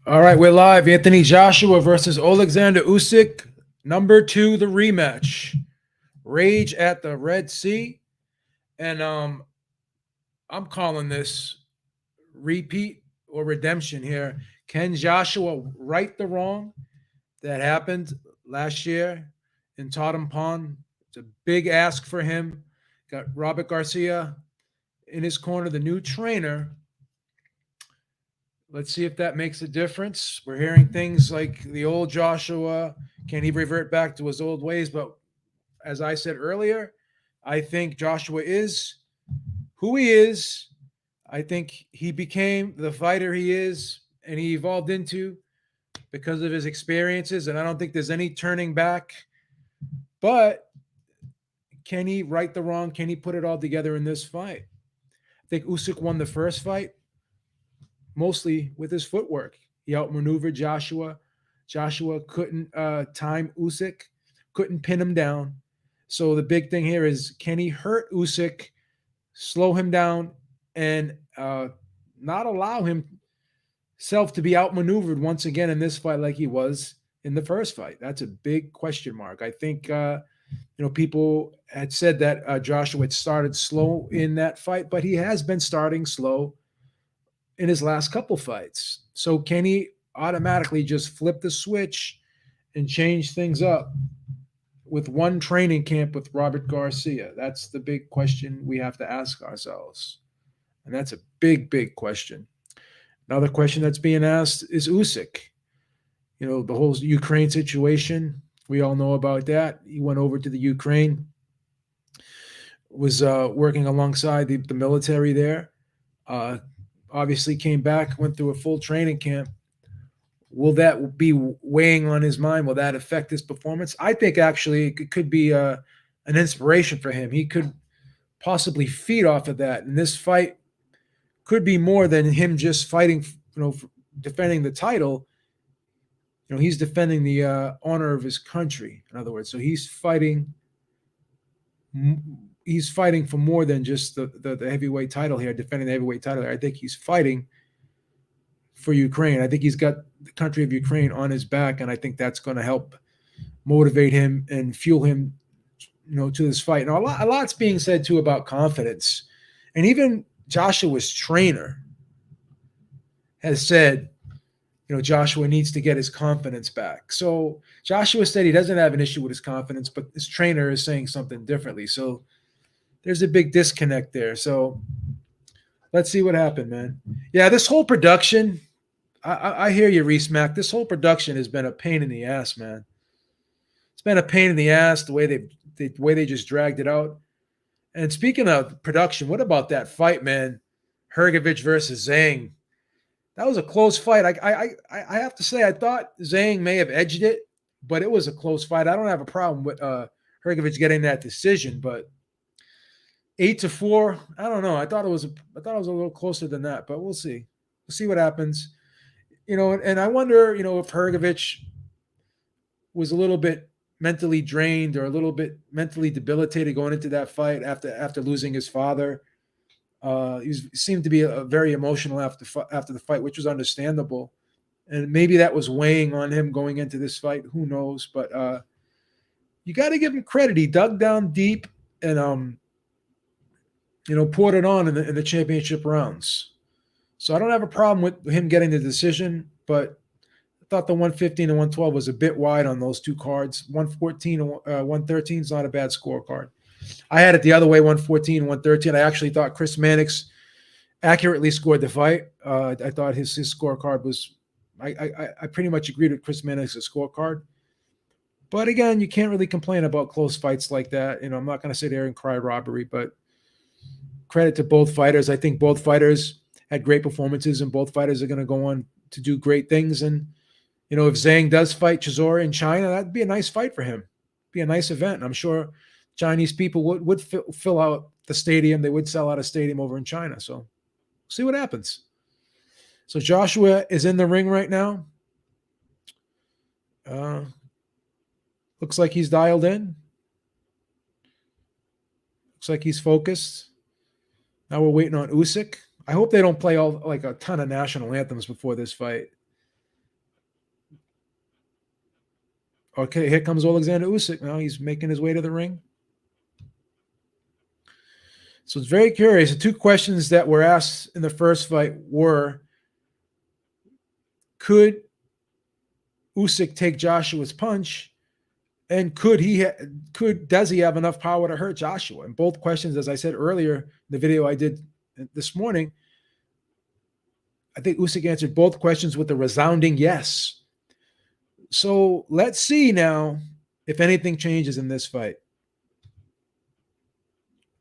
All right, we're live. Anthony Joshua versus Oleksandr Usyk. Number 2, the rematch. Rage at the Red Sea. And I'm calling this repeat or redemption here. Can Joshua right the wrong that happened last year in Tottenham Pond? It's a big ask for him. Got Robert Garcia in his corner, the new trainer. Let's see if that makes a difference. We're hearing things like the old Joshua. Can he revert back to his old ways? But as I said earlier, I think Joshua is who he is. I think he became the fighter he is and he evolved into because of his experiences. And I don't think there's any turning back. But can he right the wrong? Can he put it all together in this fight? I think Usyk won the first fight mostly with his footwork. He outmaneuvered Joshua. Joshua couldn't time Usyk, couldn't pin him down. So the big thing here is, can he hurt Usyk, slow him down, and not allow himself to be outmaneuvered once again in this fight like he was in the first fight? That's a big question mark. I think people had said that Joshua had started slow in that fight, but he has been starting slow in his last couple fights. So can he automatically just flip the switch and change things up with one training camp with Robert Garcia? That's the big question we have to ask ourselves. And that's a big, big question. Another question that's being asked is Usyk. The whole Ukraine situation. We all know about that. He went over to the Ukraine, was working alongside the military there. Uh, Obviously came back, went through a full training camp. Will that be weighing on his mind? Will that affect his performance? I think actually it could be an inspiration for him. He could possibly feed off of that. And this fight could be more than him just fighting, defending the title. He's defending the honor of his country. In other words, so he's fighting for more than just the heavyweight title here, defending the heavyweight title here. I think he's fighting for Ukraine. I think he's got the country of Ukraine on his back, and I think that's going to help motivate him and fuel him, to this fight. Now, a lot's being said too about confidence, and even Joshua's trainer has said, Joshua needs to get his confidence back. So Joshua said he doesn't have an issue with his confidence, but his trainer is saying something differently. So there's a big disconnect there. So let's see what happened, man. Yeah, this whole production, I hear you, Reese Mack. This whole production has been a pain in the ass, man. It's been a pain in the ass the way they just dragged it out. And speaking of production, what about that fight, man? Hrgovic versus Zhang. That was a close fight. I have to say, I thought Zhang may have edged it, but it was a close fight. I don't have a problem with Hrgovic getting that decision, but 8-4. I don't know. I thought it was a little closer than that, but we'll see. We'll see what happens. And I wonder, if Hrgovic was a little bit mentally drained or a little bit mentally debilitated going into that fight after losing his father. Seemed to be very emotional after the fight, which was understandable, and maybe that was weighing on him going into this fight. Who knows? But you got to give him credit. He dug down deep and poured it on in the championship rounds. So I don't have a problem with him getting the decision, but I thought the 115 and 112 was a bit wide on those two cards. 114 and 113 is not a bad scorecard. I had it the other way, 114 and 113. I actually thought Chris Mannix accurately scored the fight. I thought his scorecard was – I pretty much agreed with Chris Mannix's scorecard. But again, you can't really complain about close fights like that. I'm not going to sit there and cry robbery, but credit to both fighters. I think both fighters had great performances, and both fighters are going to go on to do great things. And, if Zhang does fight Chisora in China, that'd be a nice fight for him. Be a nice event. And I'm sure Chinese people would fill out the stadium. They would sell out a stadium over in China. So see what happens. So Joshua is in the ring right now. Looks like he's dialed in. Looks like he's focused. Now we're waiting on Usyk. I hope they don't play a ton of national anthems before this fight. Okay, here comes Oleksandr Usyk. Now he's making his way to the ring. So it's very curious. The two questions that were asked in the first fight were, could Usyk take Joshua's punch, and does he have enough power to hurt Joshua? And both questions, as I said earlier in the video I did this morning, I think Usyk answered both questions with a resounding yes. So let's see now if anything changes in this fight.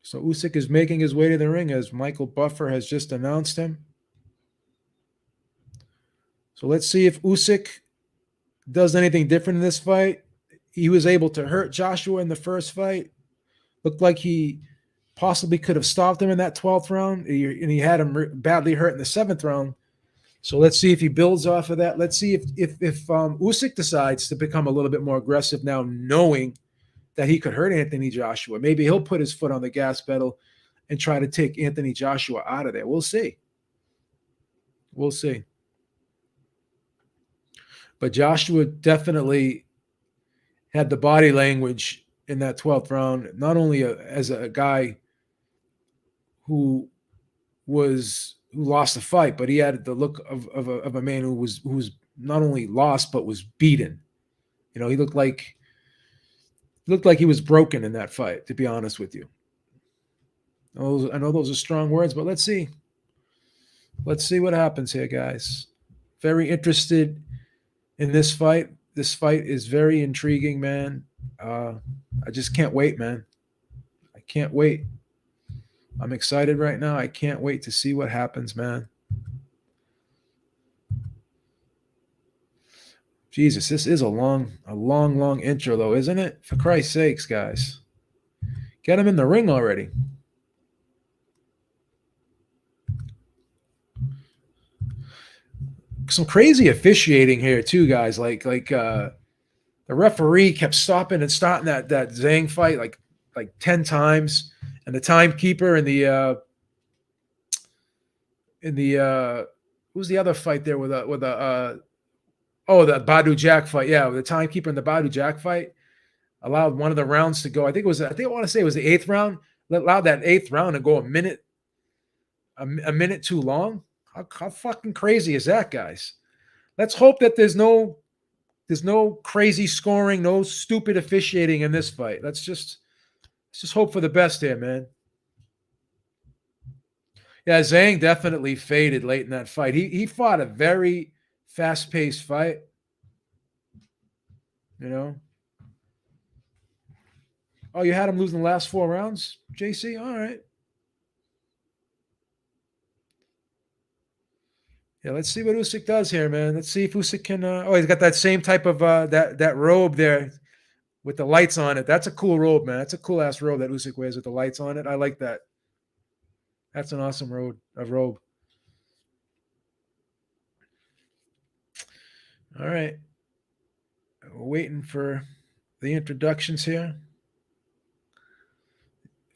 So Usyk is making his way to the ring as Michael Buffer has just announced him. So let's see if Usyk does anything different in this fight. He was able to hurt Joshua in the first fight. Looked like he possibly could have stopped him in that 12th round, and he had him badly hurt in the 7th round. So let's see if he builds off of that. Let's see if Usyk decides to become a little bit more aggressive now, knowing that he could hurt Anthony Joshua. Maybe he'll put his foot on the gas pedal and try to take Anthony Joshua out of there. We'll see. We'll see. But Joshua definitely had the body language in that 12th round, not only as a guy who lost the fight, but he had the look of a man who was not only lost but was beaten. You know, he looked like he was broken in that fight, to be honest with you. I know those are strong words, but let's see. Let's see what happens here, guys. Very interested in this fight. This fight is very intriguing, man. I just can't wait, man. I can't wait. I'm excited right now. I can't wait to see what happens, man. Jesus, this is a long intro, though, isn't it? For Christ's sakes, guys. Get him in the ring already. Some crazy officiating here, too, guys. Like the referee kept stopping and starting that Zhang fight like 10 times. And the timekeeper in the who's the other fight there with the Badu Jack fight. Yeah, the timekeeper in the Badu Jack fight allowed one of the rounds to go. I want to say it was the 8th round. Allowed that 8th round to go a minute too long. How fucking crazy is that, guys? Let's hope that there's no crazy scoring, no stupid officiating in this fight. Let's just hope for the best here, man. Yeah, Zhang definitely faded late in that fight. He fought a very fast-paced fight. You know. Oh, you had him losing the last 4 rounds, JC? All right. Yeah, let's see what Usyk does here, man. Let's see if Usyk can. He's got that same type of that robe there with the lights on it. That's a cool robe, man. That's a cool ass robe that Usyk wears with the lights on it. I like that. That's an awesome robe. All right. We're waiting for the introductions here.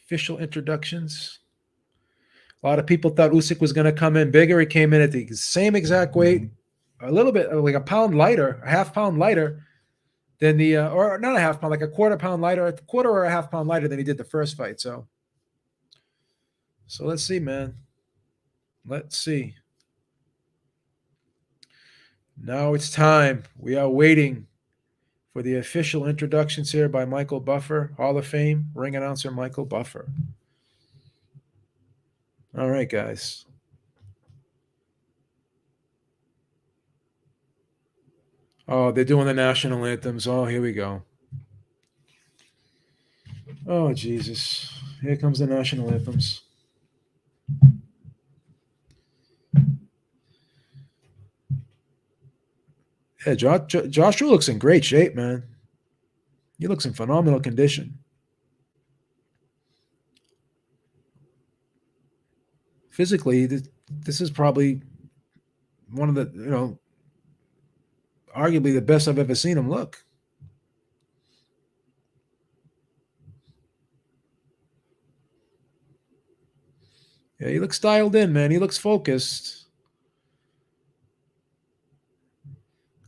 Official introductions. A lot of people thought Usyk was going to come in bigger. He came in at the same exact weight, a little bit like a pound lighter, a half pound lighter than or not a half pound, like a quarter pound lighter, a quarter or a half pound lighter than he did the first fight. So let's see, man. Let's see. Now it's time. We are waiting for the official introductions here by Michael Buffer, Hall of Fame ring announcer Michael Buffer. All right, guys. Oh, they're doing the national anthems. Oh, here we go. Oh, Jesus. Here comes the national anthems. Yeah, Joshua looks in great shape, man. He looks in phenomenal condition. Physically, this is probably one of the, arguably the best I've ever seen him look. Yeah, he looks dialed in, man. He looks focused.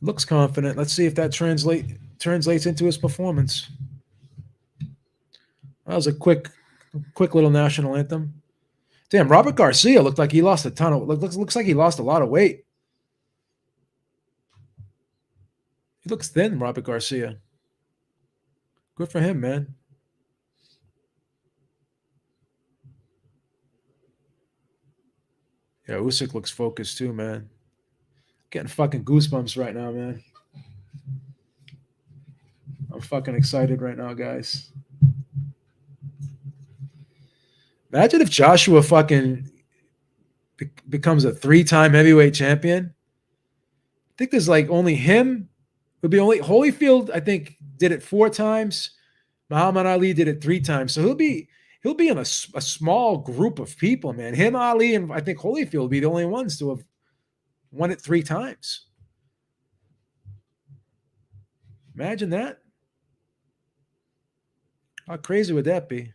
Looks confident. Let's see if that translates translates into his performance. That was a quick little national anthem. Damn, Robert Garcia looked like he lost a ton of looks like he lost a lot of weight. He looks thin, Robert Garcia. Good for him, man. Yeah, Usyk looks focused too, man. Getting fucking goosebumps right now, man. I'm fucking excited right now, guys. Imagine if Joshua fucking becomes a 3-time heavyweight champion. I think there's like only him. It would be only Holyfield, I think, did it 4 times. Muhammad Ali did it 3 times. So he'll be in a small group of people, man. Him, Ali, and I think Holyfield will be the only ones to have won it 3 times. Imagine that. How crazy would that be?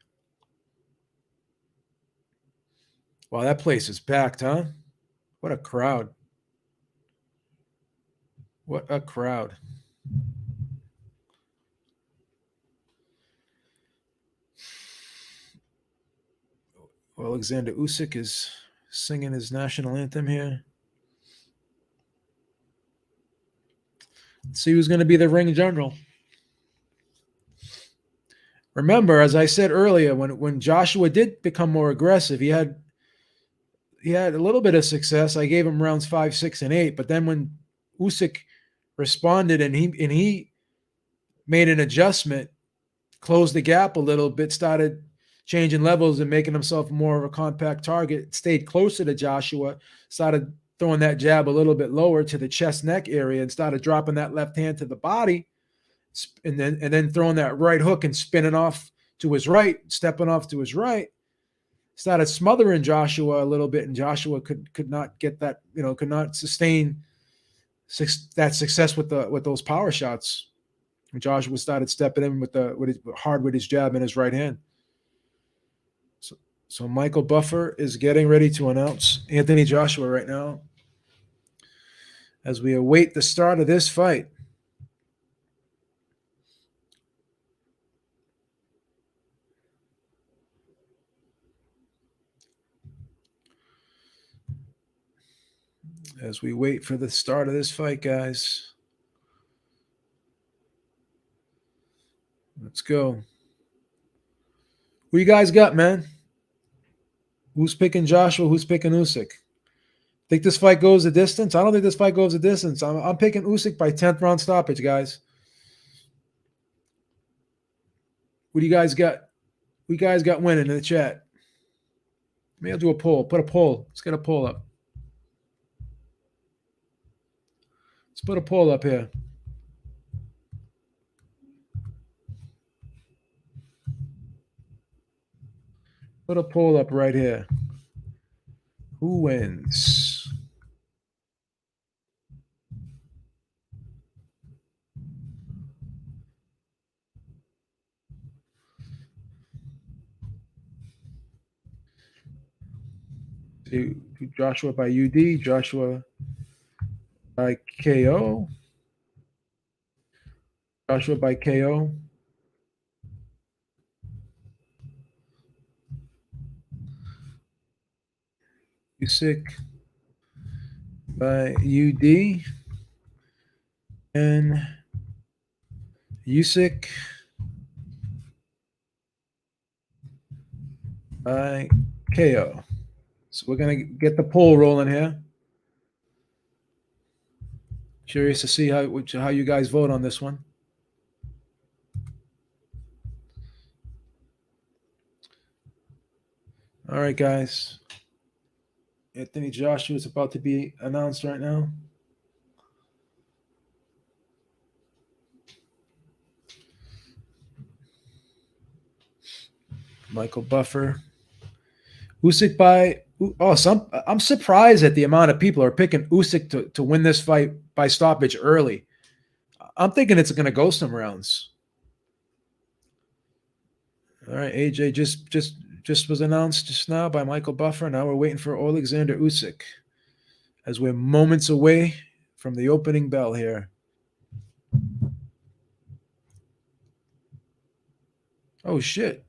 Wow, that place is packed, huh? What a crowd. What a crowd. Oleksandr Usyk is singing his national anthem here. Let's see who's going to be the ring general. Remember, as I said earlier, when Joshua did become more aggressive, he had a little bit of success. I gave him rounds 5, 6, and 8. But then when Usyk responded and he made an adjustment, closed the gap a little bit, started changing levels and making himself more of a compact target, stayed closer to Joshua, started throwing that jab a little bit lower to the chest neck area and started dropping that left hand to the body, and then throwing that right hook and spinning off to his right, stepping off to his right, started smothering Joshua a little bit, and Joshua could not get that, could not sustain that success with those power shots. And Joshua started stepping in with his jab and his right hand. So Michael Buffer is getting ready to announce Anthony Joshua right now as we await the start of this fight. As we wait for the start of this fight, guys. Let's go. Who you guys got, man? Who's picking Joshua? Who's picking Usyk? Think this fight goes the distance? I don't think this fight goes the distance. I'm picking Usyk by 10th round stoppage, guys. What do you guys got? Who you guys got winning in the chat? Maybe I'll do a poll. Put a poll. Let's get a poll up. Let's put a poll up here. Put a poll up right here. Who wins? Joshua by UD, Joshua by KO, Joshua by KO. Usyk by UD and Usyk by KO. So we're going to get the poll rolling here. Curious to see how you guys vote on this one. All right, guys. Anthony Joshua is about to be announced right now. Michael Buffer. Usyk by I'm surprised at the amount of people are picking Usyk to win this fight by stoppage early. I'm thinking it's going to go some rounds. All right, AJ just was announced just now by Michael Buffer. Now we're waiting for Oleksandr Usyk as we're moments away from the opening bell here. Oh, shit.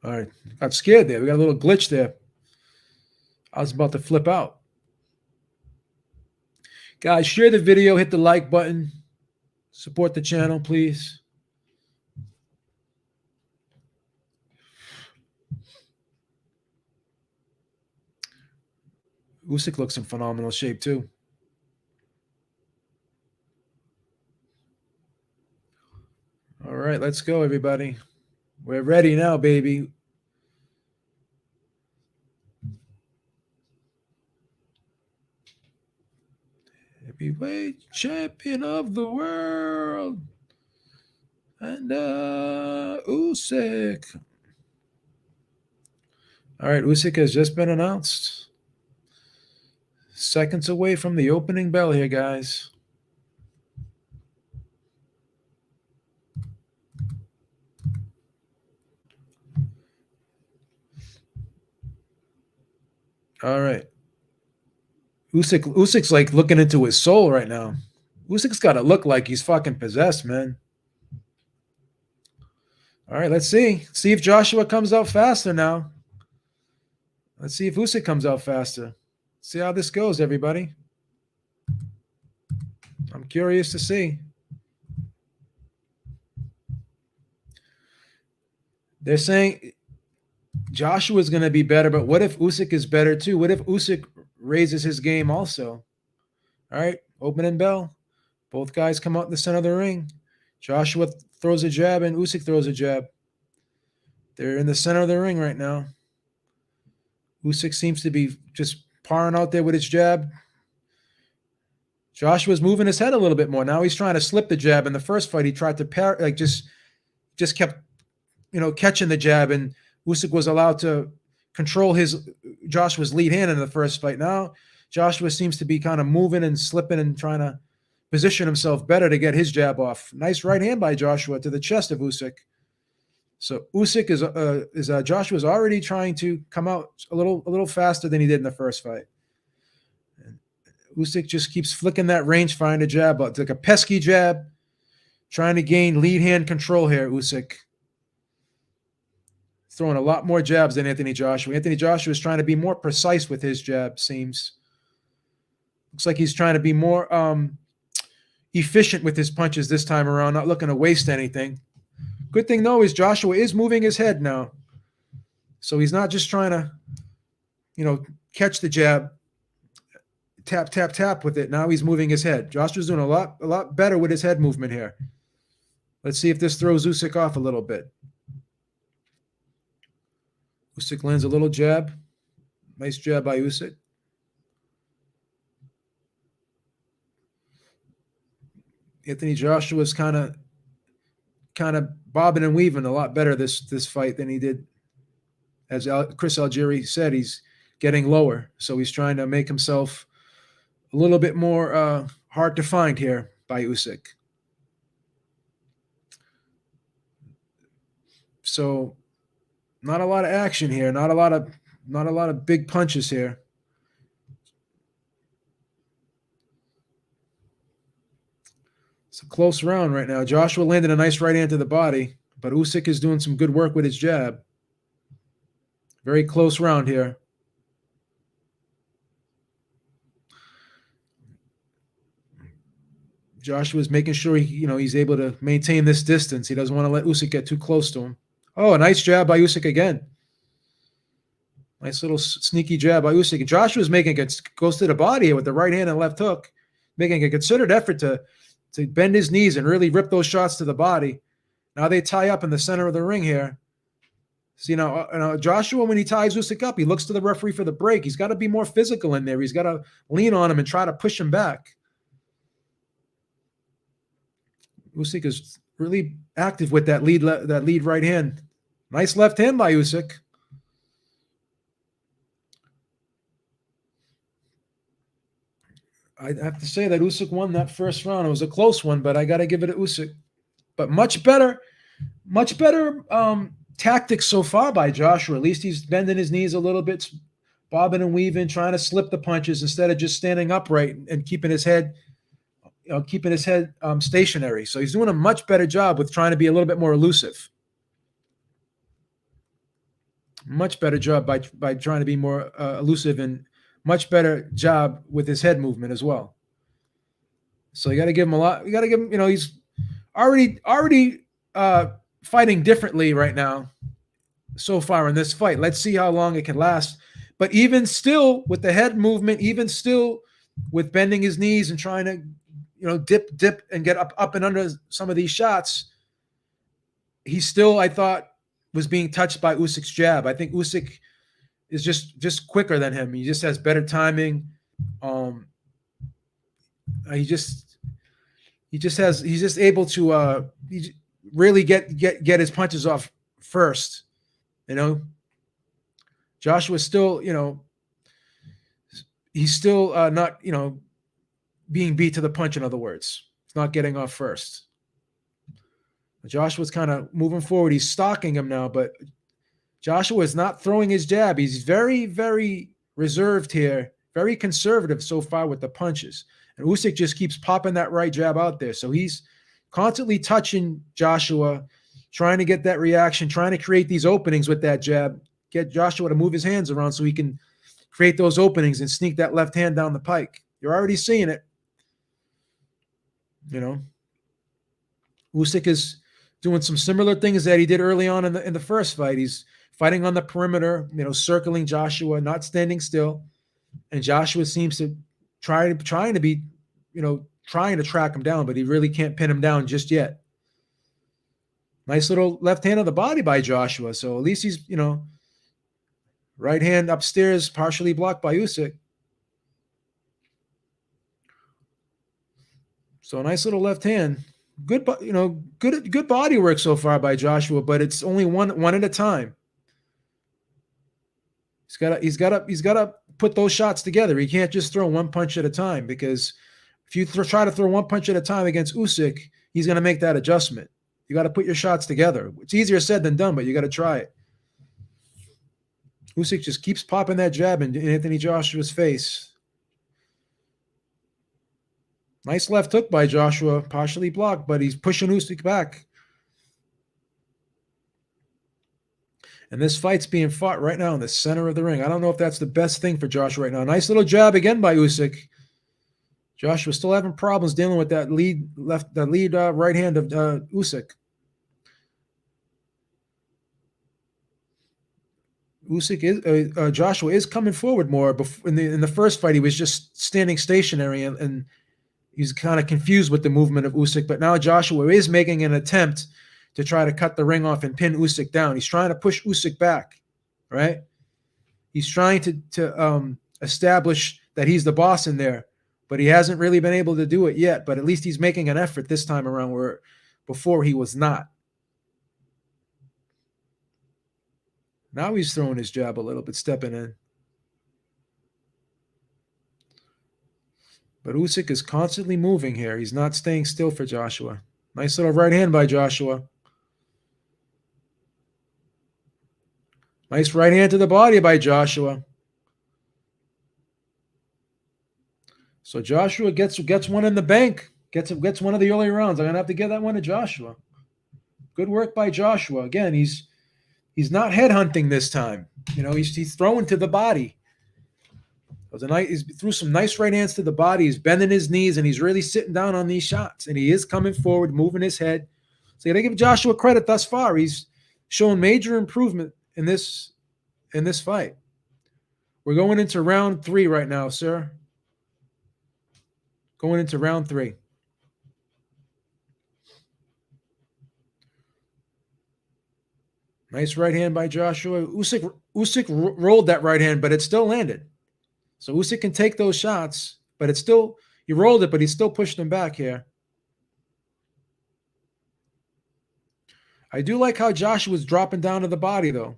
All right. Got scared there. We got a little glitch there. I was about to flip out. Guys, share the video, hit the like button, support the channel, please. Usyk looks in phenomenal shape, too. All right, let's go, everybody. We're ready now, baby. Heavyweight champion of the world. And Usyk. All right, Usyk has just been announced. Seconds away from the opening bell here, guys. All right. Usyk's like looking into his soul right now. Usyk's got to look like he's fucking possessed, man. All right, let's see. See if Joshua comes out faster now. Let's see if Usyk comes out faster. See how this goes, everybody. I'm curious to see. They're saying Joshua's going to be better, but what if Usyk is better too? What if Usyk raises his game also? All right, opening bell. Both guys come out in the center of the ring. Joshua throws a jab and Usyk throws a jab. They're in the center of the ring right now. Usyk seems to be just parring out there with his jab. Joshua's moving his head a little bit more. Now he's trying to slip the jab. In the first fight, he tried to pair, like just kept, catching the jab, and Usyk was allowed to control Joshua's lead hand in the first fight. Now Joshua seems to be kind of moving and slipping and trying to position himself better to get his jab off. Nice right hand by Joshua to the chest of Usyk. So Usyk is Joshua's already trying to come out a little faster than he did in the first fight. And Usyk just keeps flicking that rangefinder jab, but it's like a pesky jab, trying to gain lead hand control here. Usyk throwing a lot more jabs than Anthony Joshua. Anthony Joshua is trying to be more precise with his jab. Seems looks like he's trying to be more efficient with his punches this time around, not looking to waste anything. Good thing, though, is Joshua is moving his head now. So he's not just trying to, catch the jab, tap, tap, tap with it. Now he's moving his head. Joshua's doing a lot better with his head movement here. Let's see if this throws Usyk off a little bit. Usyk lands a little jab. Nice jab by Usyk. Anthony Joshua's kind of bobbing and weaving a lot better this fight than he did. As Chris Algieri said, he's getting lower, so he's trying to make himself a little bit more hard to find here by Usyk. So, not a lot of action here. Not a lot of big punches here. It's a close round right now. Joshua landed a nice right hand to the body, but Usyk is doing some good work with his jab. Very close round here. Joshua's making sure he's able to maintain this distance. He doesn't want to let Usyk get too close to him. Oh, a nice jab by Usyk again. Nice little sneaky jab by Usyk. Joshua's goes to the body here with the right hand and left hook, making a considered effort to bend his knees and really rip those shots to the body. Now they tie up in the center of the ring here. So, Joshua, when he ties Usyk up, he looks to the referee for the break. He's got to be more physical in there. He's got to lean on him and try to push him back. Usyk is really active with that lead right hand. Nice left hand by Usyk. I have to say that Usyk won that first round. It was a close one, but I got to give it to Usyk. But much better tactics so far by Joshua. At least he's bending his knees a little bit, bobbing and weaving, trying to slip the punches instead of just standing upright and keeping his head stationary. So he's doing a much better job with trying to be a little bit more elusive. Much better job by trying to be more elusive, and much better job with his head movement as well. So you got to give him a lot. You got to give him. He's already uh, fighting differently right now so far in this fight. Let's see how long it can last. But even still, with the head movement, even still with bending his knees and trying to, dip and get up and under some of these shots, he still, I thought, was being touched by Usyk's jab. I think Usyk is just quicker than him. He just has better timing. Um, he just he's just able to really get his punches off first. You know, Joshua still, he's still not, being beat to the punch. In other words, it's not getting off first. Joshua's kind of moving forward. He's stalking him now, but Joshua is not throwing his jab. He's very, very reserved here, very conservative so far with the punches. And Usyk just keeps popping that right jab out there. So he's constantly touching Joshua, trying to get that reaction, trying to create these openings with that jab, get Joshua to move his hands around so he can create those openings and sneak that left hand down the pike. You're already seeing it. Usyk is doing some similar things that he did early on in the first fight. He's fighting on the perimeter, circling Joshua, not standing still. And Joshua seems to trying to be, trying to track him down, but he really can't pin him down just yet. Nice little left hand on the body by Joshua. So at least he's, right hand upstairs, partially blocked by Usyk. So a nice little left hand. Good, good body work so far by Joshua, but it's only one at a time. He's got to put those shots together. He can't just throw one punch at a time, because if you try to throw one punch at a time against Usyk, he's going to make that adjustment. You got to put your shots together. It's easier said than done, but you got to try it. Usyk just keeps popping that jab in Anthony Joshua's face. Nice left hook by Joshua, partially blocked, but he's pushing Usyk back. And this fight's being fought right now in the center of the ring. I don't know if that's the best thing for Joshua right now. Nice little jab again by Usyk. Joshua still having problems dealing with that lead right hand of Usyk. Joshua is coming forward more. In the first fight, he was just standing stationary, and he's kind of confused with the movement of Usyk. But now Joshua is making an attempt to try to cut the ring off and pin Usyk down. He's trying to push Usyk back, right? He's trying to establish that he's the boss in there, but he hasn't really been able to do it yet. But at least he's making an effort this time around, where before he was not. Now he's throwing his jab a little bit, stepping in. But Usyk is constantly moving here. He's not staying still for Joshua. Nice little right hand by Joshua. Nice right hand to the body by Joshua. So Joshua gets one in the bank. Gets one of the early rounds. I'm going to have to give that one to Joshua. Good work by Joshua. Again, he's not headhunting this time. He's throwing to the body. He threw some nice right hands to the body. He's bending his knees, and he's really sitting down on these shots. And he is coming forward, moving his head. So you got to give Joshua credit thus far. He's shown major improvement in this fight. We're going into round 3 right now, sir. Going into round 3. Nice right hand by Joshua. Usyk rolled that right hand, but it still landed. So Usyk can take those shots, but he rolled it, but he still pushed him back here. I do like how Joshua's dropping down to the body, though.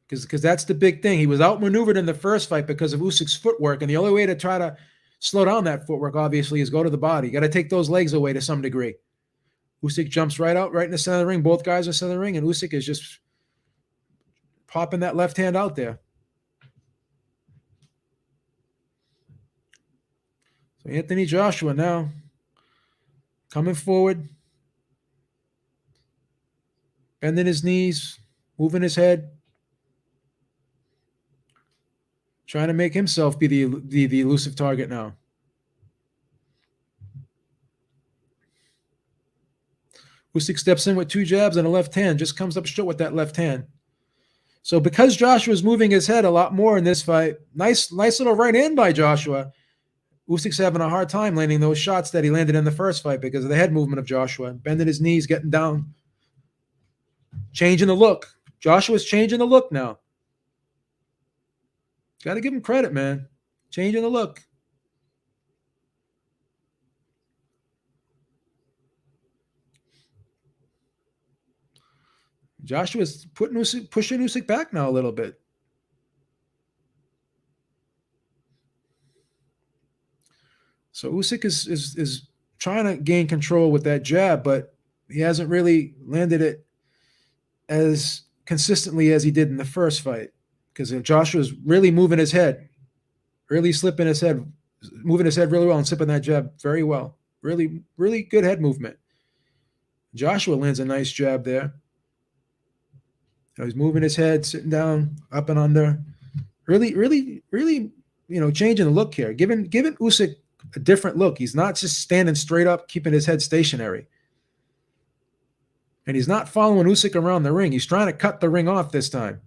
Because that's the big thing. He was outmaneuvered in the first fight because of Usyk's footwork, and the only way to try to slow down that footwork, obviously, is go to the body. You got to take those legs away to some degree. Usyk jumps right out, right in the center of the ring. Both guys are in the center of the ring, and Usyk is just popping that left hand out there. So Anthony Joshua now coming forward, bending his knees, moving his head, trying to make himself be the elusive target now. Usyk steps in with 2 jabs and a left hand, just comes up short with that left hand. So because Joshua's moving his head a lot more in this fight, nice little right hand by Joshua. Usyk's having a hard time landing those shots that he landed in the first fight because of the head movement of Joshua, bending his knees, getting down, changing the look. Joshua's changing the look now. Got to give him credit, man. Changing the look. Joshua's pushing Usyk back now a little bit. So Usyk is trying to gain control with that jab, but he hasn't really landed it as consistently as he did in the first fight because Joshua's really moving his head, really slipping his head, moving his head really well and slipping that jab very well. Really, really good head movement. Joshua lands a nice jab there. He's moving his head, sitting down, up and under. Really, really, really, changing the look here. Giving Usyk a different look. He's not just standing straight up, keeping his head stationary. And he's not following Usyk around the ring. He's trying to cut the ring off this time.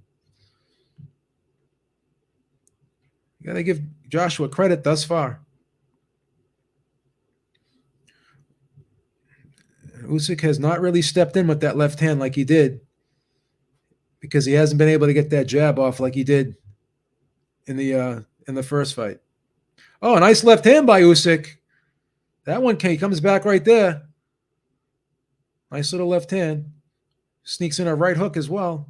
You got to give Joshua credit thus far. Usyk has not really stepped in with that left hand like he did because he hasn't been able to get that jab off like he did in the first fight. Oh, a nice left hand by Usyk. That one comes back right there. Nice little left hand. Sneaks in a right hook as well.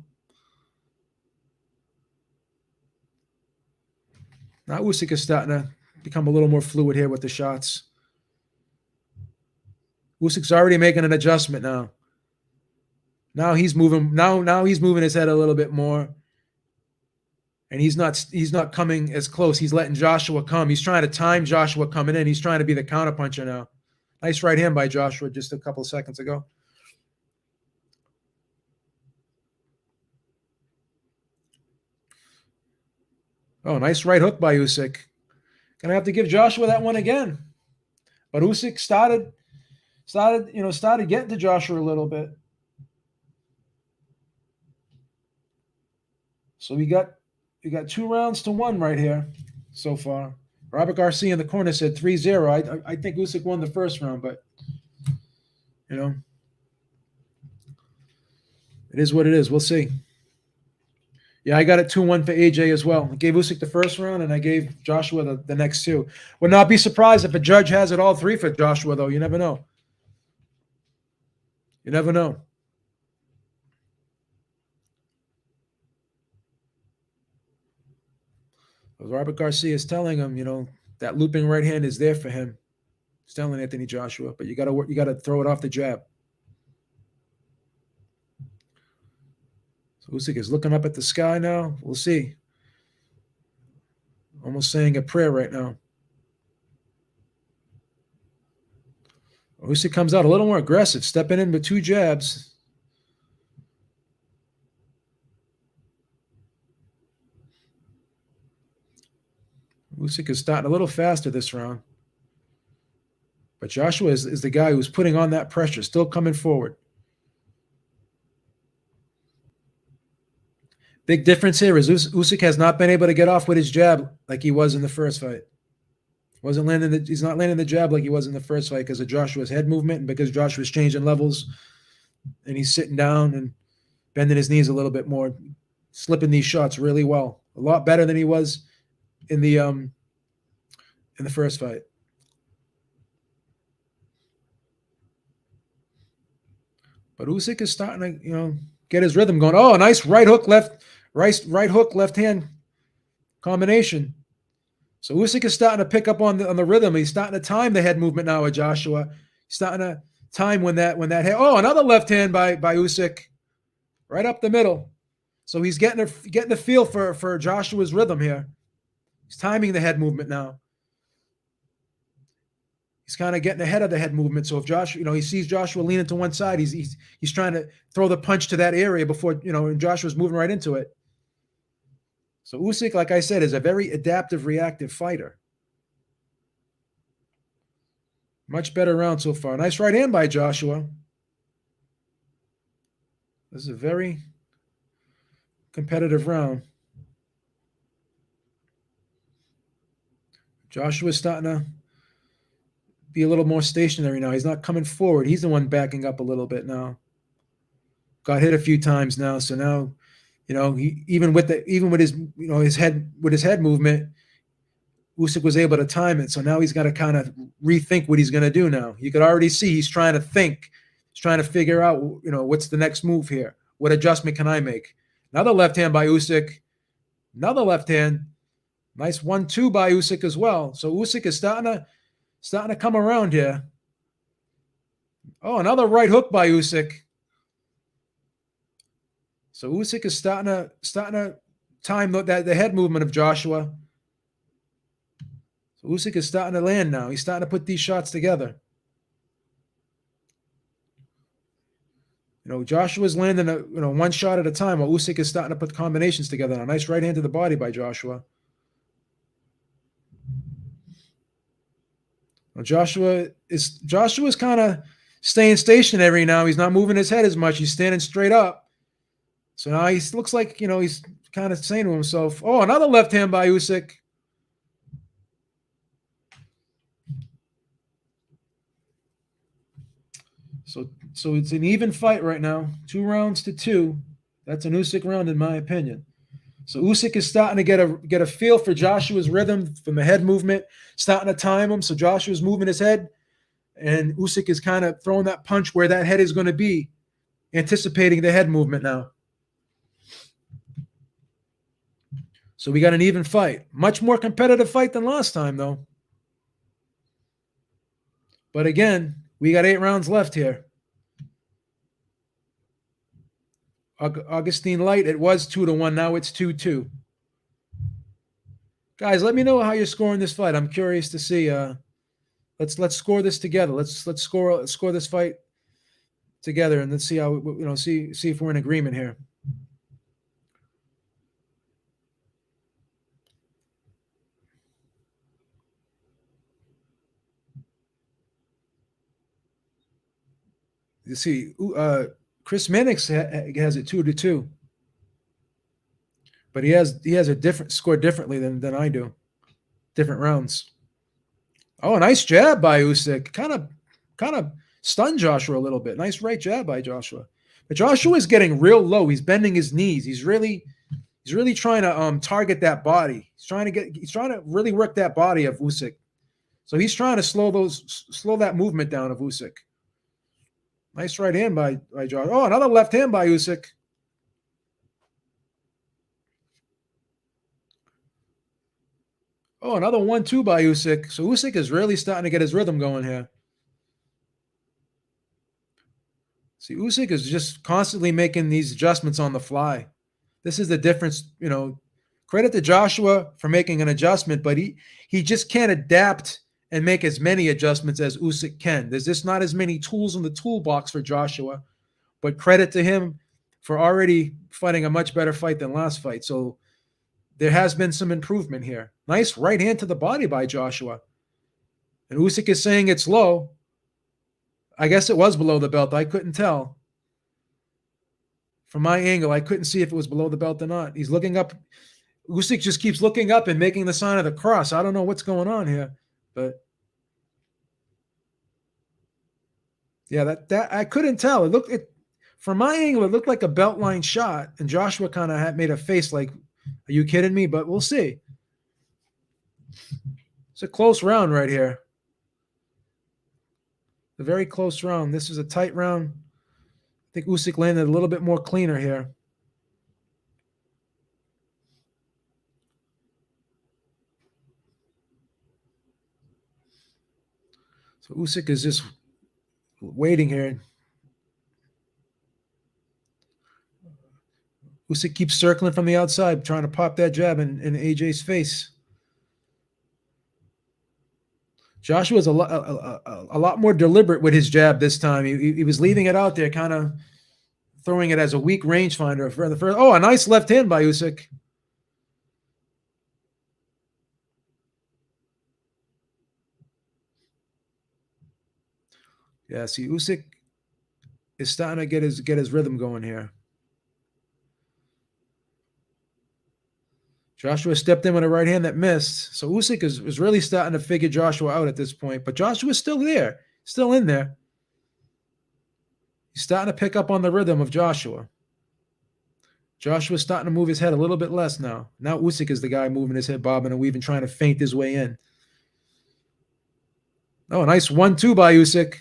Now Usyk is starting to become a little more fluid here with the shots. Usyk's already making an adjustment now. Now he's moving. Now he's moving his head a little bit more, and he's not coming as close. He's letting Joshua come. He's trying to time Joshua coming in. He's trying to be the counterpuncher now. Nice right hand by Joshua just a couple of seconds ago. Oh, nice right hook by Usyk. Gonna have to give Joshua that one again. But Usyk started getting to Joshua a little bit. So we got 2 rounds to 1 right here so far. Robert Garcia in the corner said 3-0. I think Usyk won the first round, but it is what it is. We'll see. Yeah, I got it 2-1 for AJ as well. I gave Usyk the first round, and I gave Joshua the next 2. Would not be surprised if a judge has it all 3 for Joshua, though. You never know. You never know. Robert Garcia is telling him, that looping right hand is there for him. He's telling Anthony Joshua, but you got to throw it off the jab. So Usyk is looking up at the sky now. We'll see. Almost saying a prayer right now. Usyk comes out a little more aggressive, stepping in with 2 jabs. Usyk is starting a little faster this round. But Joshua is the guy who's putting on that pressure, still coming forward. Big difference here is Usyk has not been able to get off with his jab like he was in the first fight. He's not landing the jab like he was in the first fight because of Joshua's head movement and because Joshua's changing levels and he's sitting down and bending his knees a little bit more, slipping these shots really well. A lot better than he was in the first fight. But Usyk is starting to, get his rhythm going. Oh, a nice right hook left hand combination. So Usyk is starting to pick up on the rhythm. He's starting to time the head movement now with Joshua. He's starting to time when that head. Oh, another left hand by Usyk, right up the middle. So he's getting the feel for Joshua's rhythm here. He's timing the head movement now. He's kind of getting ahead of the head movement. So if Joshua, he sees Joshua leaning to one side, he's trying to throw the punch to that area before, and Joshua's moving right into it. So Usyk, like I said, is a very adaptive, reactive fighter. Much better round so far. Nice right hand by Joshua. This is a very competitive round. Joshua's starting to be a little more stationary now. He's not coming forward. He's the one backing up a little bit now. Got hit a few times now, so now, he even with his his head movement, Usyk was able to time it. So now he's got to kind of rethink what he's going to do now. You could already see he's trying to think. He's trying to figure out, what's the next move here? What adjustment can I make? Another left hand by Usyk. Another left hand. Nice 1-2 by Usyk as well. So Usyk is starting to come around here. Oh, another right hook by Usyk. So Usyk is starting to time the head movement of Joshua. So Usyk is starting to land now. He's starting to put these shots together. Joshua's landing one shot at a time, while Usyk is starting to put combinations together. Now, nice right hand to the body by Joshua. Well, Joshua's kind of staying stationary now. He's not moving his head as much. He's standing straight up. So now he looks like, he's kind of saying to himself, oh, another left hand by Usyk. So it's an even fight right now. 2 rounds to 2. That's an Usyk round in my opinion. So Usyk is starting to get a feel for Joshua's rhythm from the head movement, starting to time him. So Joshua's moving his head, and Usyk is kind of throwing that punch where that head is going to be, anticipating the head movement now. So we got an even fight. Much more competitive fight than last time, though. But again, we got 8 rounds left here. Augustine Light, it was 2-1. Now it's 2-2. Guys, let me know how you're scoring this fight. I'm curious to see. Let's score this together. Let's score this fight together, and let's see how see if we're in agreement here. You see, Chris Mannix has it 2-2, but he has a different score differently than I do. Different rounds. Oh, a nice jab by Usyk. Kind of stunned Joshua a little bit. Nice right jab by Joshua. But Joshua is getting real low. He's bending his knees. He's really trying to target that body. He's trying to really work that body of Usyk. So he's trying to slow that movement down of Usyk. Nice right hand by Josh. Oh, another left hand by Usyk. Oh, another 1-2 by Usyk. So Usyk is really starting to get his rhythm going here. See, Usyk is just constantly making these adjustments on the fly. This is the difference, Credit to Joshua for making an adjustment, but he just can't adapt and make as many adjustments as Usyk can. There's just not as many tools in the toolbox for Joshua, but credit to him for already fighting a much better fight than last fight. So there has been some improvement here. Nice right hand to the body by Joshua. And Usyk is saying it's low. I guess it was below the belt. I couldn't tell. From my angle, I couldn't see if it was below the belt or not. He's looking up. Usyk just keeps looking up and making the sign of the cross. I don't know what's going on here, but yeah, that I couldn't tell. From my angle, it looked like a belt line shot, and Joshua kind of made a face like, "Are you kidding me?" But we'll see. It's a close round right here. A very close round. This is a tight round. I think Usyk landed a little bit more cleaner here. So Usyk is just waiting here. Usyk keeps circling from the outside, trying to pop that jab in AJ's face. Joshua's a lot more deliberate with his jab this time. He was leaving it out there, kind of throwing it as a weak rangefinder for the first. Oh, a nice left hand by Usyk. Yeah, see, Usyk is starting to get his rhythm going here. Joshua stepped in with a right hand that missed. So Usyk is really starting to figure Joshua out at this point. But Joshua's still there, still in there. He's starting to pick up on the rhythm of Joshua. Joshua's starting to move his head a little bit less now. Now Usyk is the guy moving his head, bobbing and weaving, trying to feint his way in. Oh, nice 1-2 by Usyk.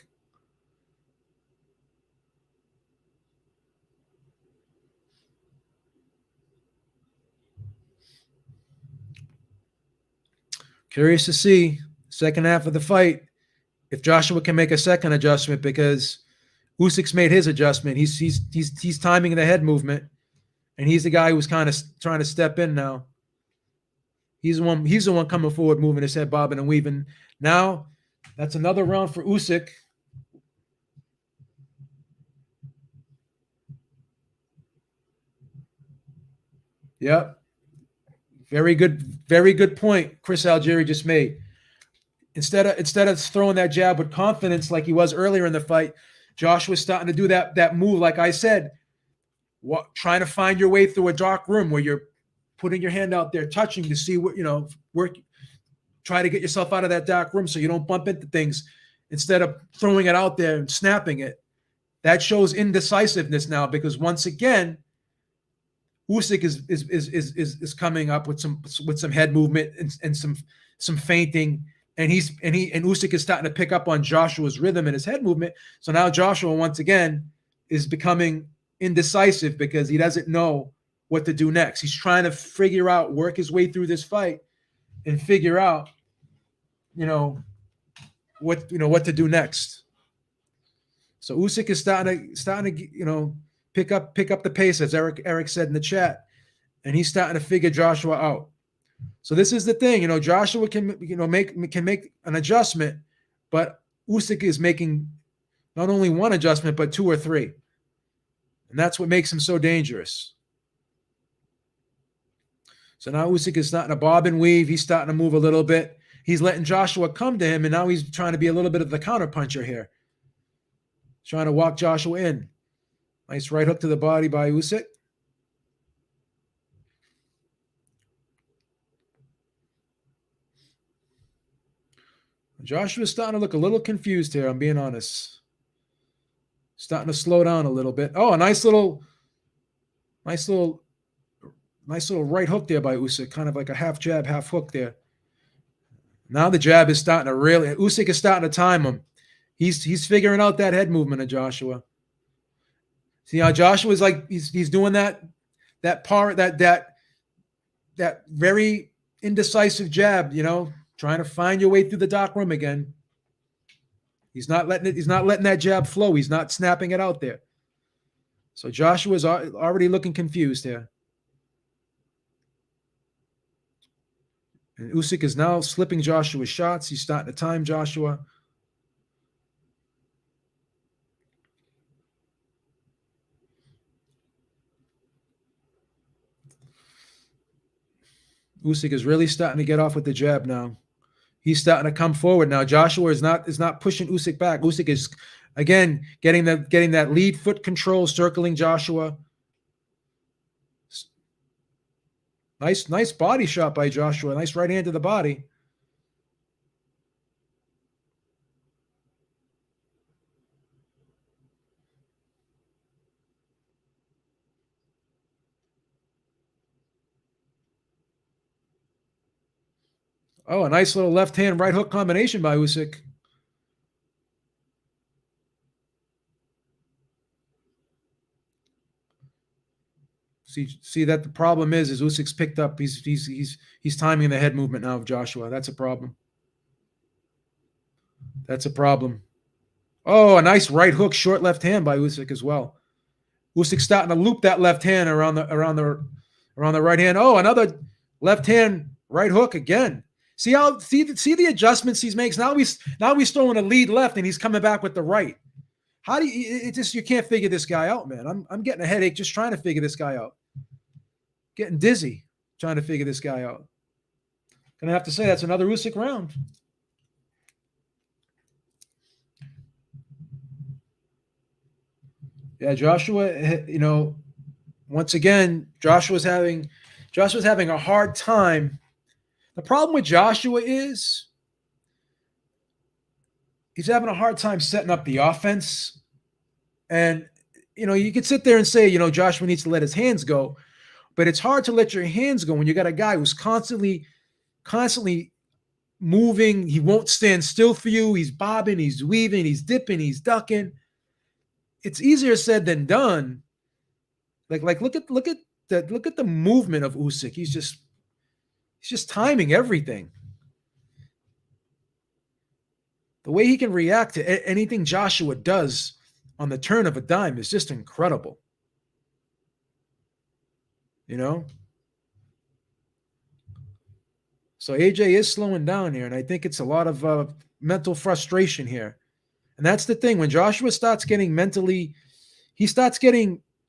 Curious to see second half of the fight if Joshua can make a second adjustment, because Usyk's made his adjustment. He's timing the head movement, and he's the guy who's kind of trying to step in now. He's the one coming forward, moving his head, bobbing and weaving. Now, that's another round for Usyk. Yep. Very good point Chris Algieri just made. Instead of throwing that jab with confidence like he was earlier in the fight, Joshua's starting to do that move, like I said, trying to find your way through a dark room where you're putting your hand out there, touching to see what, work, try to get yourself out of that dark room so you don't bump into things instead of throwing it out there and snapping it. That shows indecisiveness now, because once again, Usyk is coming up with some head movement and some feinting, and Usyk is starting to pick up on Joshua's rhythm and his head movement. So now Joshua once again is becoming indecisive because he doesn't know what to do next. He's trying to figure out, work his way through this fight, and figure out, what to do next. So Usyk is starting to pick up the pace, as Eric said in the chat, and he's starting to figure Joshua out. So this is the thing, Joshua can make an adjustment, but Usyk is making not only one adjustment but two or three, and that's what makes him so dangerous. So now Usyk is starting to bob and weave. He's starting to move a little bit. He's letting Joshua come to him, and now he's trying to be a little bit of the counterpuncher here, trying to walk Joshua in. Nice right hook to the body by Usyk. Joshua's starting to look a little confused here, I'm being honest. Starting to slow down a little bit. Oh, a nice little right hook there by Usyk, kind of like a half jab, half hook there. Now the jab is starting to really, Usyk is starting to time him. He's figuring out that head movement of Joshua. See how Joshua's like he's doing that very indecisive jab, trying to find your way through the dark room again. He's not letting that jab flow. He's not snapping it out there. So Joshua's already looking confused here. And Usyk is now slipping Joshua's shots. He's starting to time Joshua. Usyk is really starting to get off with the jab now. He's starting to come forward now. Joshua is not pushing Usyk back. Usyk is again getting that lead foot control, circling Joshua. Nice body shot by Joshua. Nice right hand to the body. Oh, a nice little left hand right hook combination by Usyk. See that the problem is Usyk's picked up. He's timing the head movement now of Joshua. That's a problem. That's a problem. Oh, a nice right hook, short left hand by Usyk as well. Usyk starting to loop that left hand around the right hand. Oh, another left hand right hook again. See the adjustments he makes. Now he's throwing a lead left and he's coming back with the right. How do you it just you can't figure this guy out, man. I'm getting a headache just trying to figure this guy out. Getting dizzy trying to figure this guy out. Gonna have to say that's another Usyk round. Yeah, Joshua, once again, Joshua's having a hard time. The problem with Joshua is he's having a hard time setting up the offense. And you could sit there and say, Joshua needs to let his hands go, but it's hard to let your hands go when you got a guy who's constantly moving. He won't stand still for you. He's bobbing, he's weaving, he's dipping, he's ducking. It's easier said than done. Like look at the movement of Usyk. He's just timing everything. The way he can react to anything Joshua does on the turn of a dime is just incredible. So AJ is slowing down here, and I think it's a lot of mental frustration here. And that's the thing. When Joshua starts getting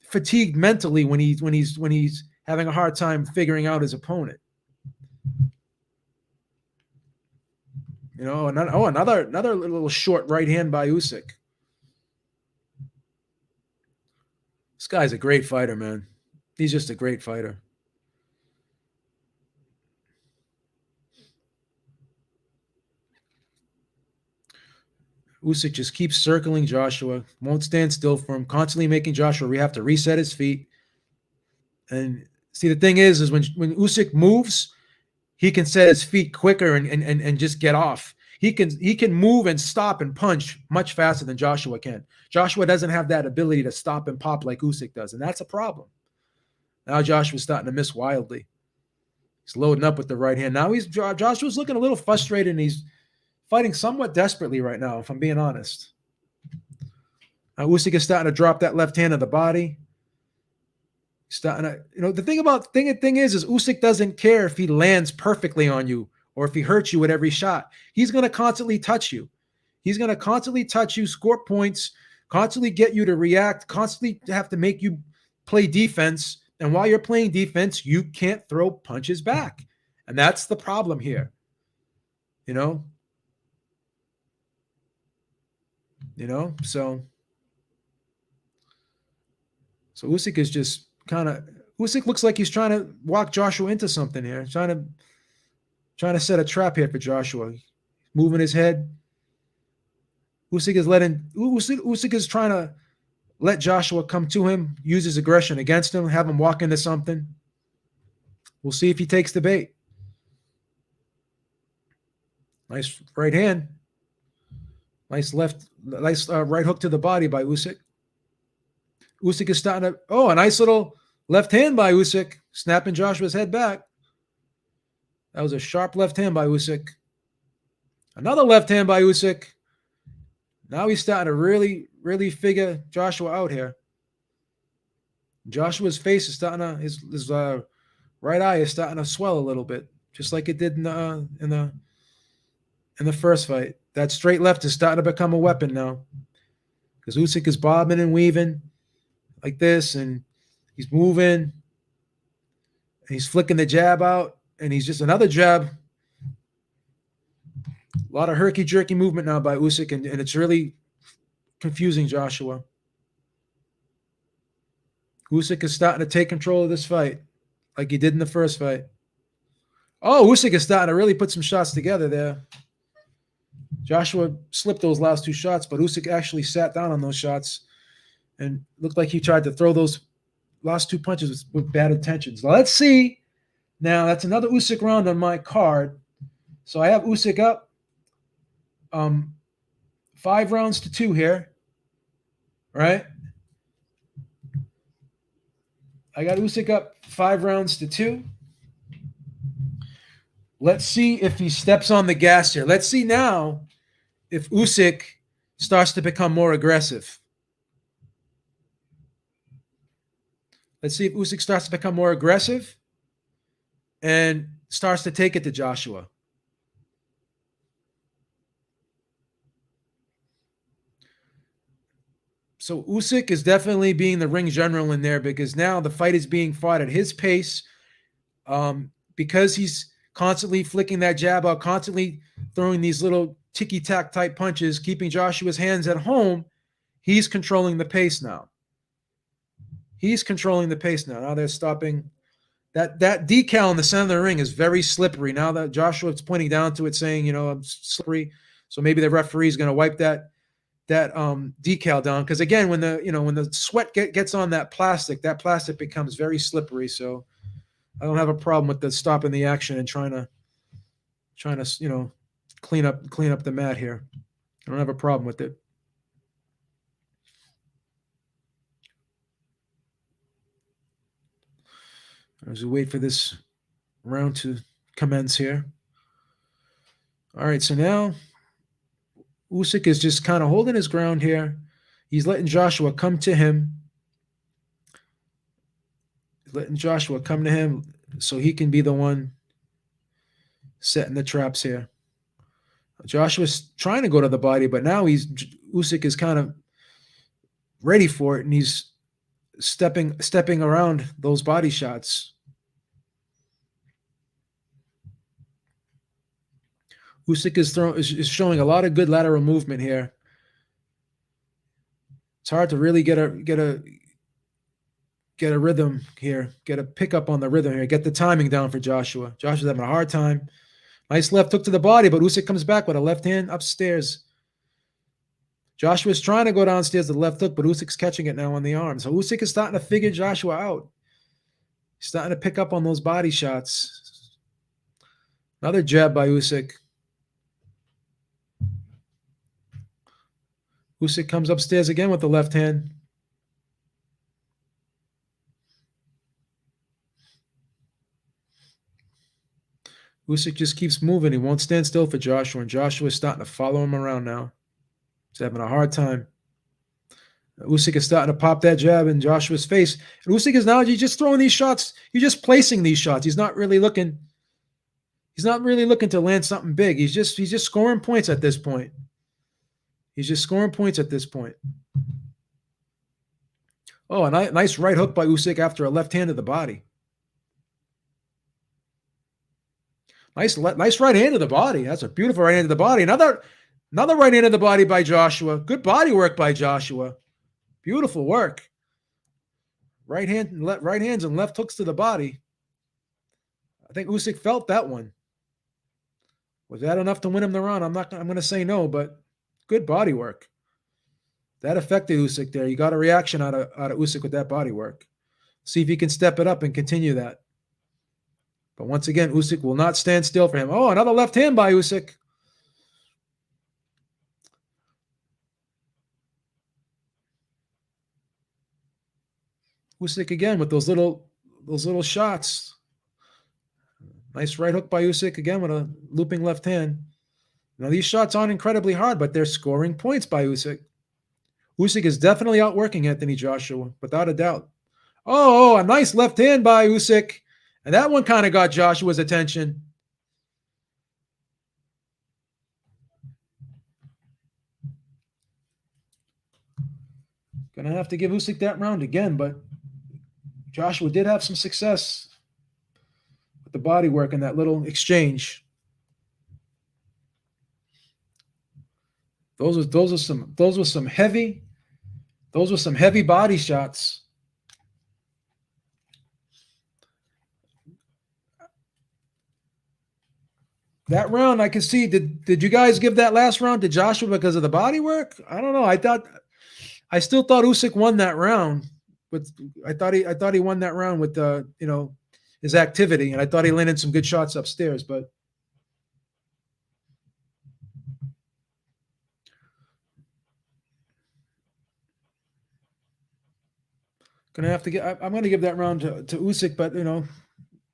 fatigued mentally when he's having a hard time figuring out his opponent. Another little short right hand by Usyk. This guy's a great fighter, man. He's just a great fighter. Usyk just keeps circling Joshua, won't stand still for him, constantly making Joshua have to reset his feet. And see, the thing is when Usyk moves, he can set his feet quicker and just get off. He can move and stop and punch much faster than Joshua can. Joshua doesn't have that ability to stop and pop like Usyk does, and that's a problem. Now Joshua's starting to miss wildly. He's loading up with the right hand. Now Joshua's looking a little frustrated, and he's fighting somewhat desperately right now, if I'm being honest. Now Usyk is starting to drop that left hand of the body. He's starting to, the thing is Usyk doesn't care if he lands perfectly on you or if he hurts you with every shot. He's going to constantly touch you. He's going to constantly touch you, score points, constantly get you to react, constantly have to make you play defense. And while you're playing defense, you can't throw punches back. And that's the problem here. So Usyk is just Usyk looks like he's trying to walk Joshua into something here, trying to set a trap here for Joshua. He's moving his head. Usyk is trying to let Joshua come to him, use his aggression against him, have him walk into something. We'll see if he takes the bait. Nice right hand. Nice right hook to the body by Usyk. Usyk is starting to, a nice little left hand by Usyk, snapping Joshua's head back. That was a sharp left hand by Usyk. Another left hand by Usyk. Now he's starting to really, really figure Joshua out here. Joshua's face is starting to, his right eye is starting to swell a little bit, just like it did in the first fight. That straight left is starting to become a weapon now, because Usyk is bobbing and weaving like this, and he's moving, and he's flicking the jab out, and he's just another jab. A lot of herky-jerky movement now by Usyk, and it's really confusing Joshua. Usyk is starting to take control of this fight like he did in the first fight. Usyk is starting to really put some shots together there. Joshua slipped those last two shots, but Usyk actually sat down on those shots and looked like he tried to throw those last two punches with bad intentions. Let's see. Now, that's another Usyk round on my card. So I have Usyk up 5-2 here, right? I got Usyk up 5-2. Let's see if he steps on the gas here. Let's see now if Usyk starts to become more aggressive. Let's see if Usyk starts to become more aggressive and starts to take it to Joshua. So Usyk is definitely being the ring general in there because now the fight is being fought at his pace. Because he's constantly flicking that jab out, constantly throwing these little ticky tack type punches, keeping Joshua's hands at home. He's controlling the pace now. He's controlling the pace now. Now they're stopping. That decal in the center of the ring is very slippery. Now that Joshua's pointing down to it, saying, I'm slippery. So maybe the referee is going to wipe that decal down, because again, when the sweat gets on that plastic becomes very slippery. So I don't have a problem with the stopping the action and trying to clean up the mat here. I don't have a problem with it. As we wait for this round to commence here. All right, so now Usyk is just kind of holding his ground here. He's letting Joshua come to him. So he can be the one setting the traps here. Joshua's trying to go to the body, but now Usyk is kind of ready for it, and he's stepping around those body shots. Usyk is showing a lot of good lateral movement here. It's hard to really get a rhythm here, get a pickup on the rhythm here, get the timing down for Joshua. Joshua's having a hard time. Nice left hook to the body, but Usyk comes back with a left hand upstairs. Joshua's trying to go downstairs to the left hook, but Usyk's catching it now on the arm. So Usyk is starting to figure Joshua out. He's starting to pick up on those body shots. Another jab by Usyk. Usyk comes upstairs again with the left hand. Usyk just keeps moving. He won't stand still for Joshua, and Joshua is starting to follow him around now. He's having a hard time. Usyk is starting to pop that jab in Joshua's face. And Usyk is now just throwing these shots. He's just placing these shots. He's not really looking to land something big. He's just scoring points at this point. Oh, a nice right hook by Usyk after a left hand to the body. Nice right hand to the body. That's a beautiful right hand to the body. Another right hand to the body by Joshua. Good body work by Joshua. Beautiful work. Right hands and left hooks to the body. I think Usyk felt that one. Was that enough to win him the round? I'm going to say no, but good body work. That affected Usyk there. You got a reaction out of Usyk with that body work. See if he can step it up and continue that. But once again, Usyk will not stand still for him. Oh, another left hand by Usyk. Usyk again with those little shots. Nice right hook by Usyk again with a looping left hand. Now these shots aren't incredibly hard, but they're scoring points by Usyk. Usyk is definitely outworking Anthony Joshua, without a doubt. Oh, a nice left hand by Usyk. And that one kind of got Joshua's attention. Gonna have to give Usyk that round again, but Joshua did have some success with the body work in that little exchange. Those were some heavy body shots. That round, I can see. Did you guys give that last round to Joshua because of the body work? I don't know. I still thought Usyk won that round. I thought he won that round with his activity, and I thought he landed some good shots upstairs. But I'm going to give that round to Usyk, but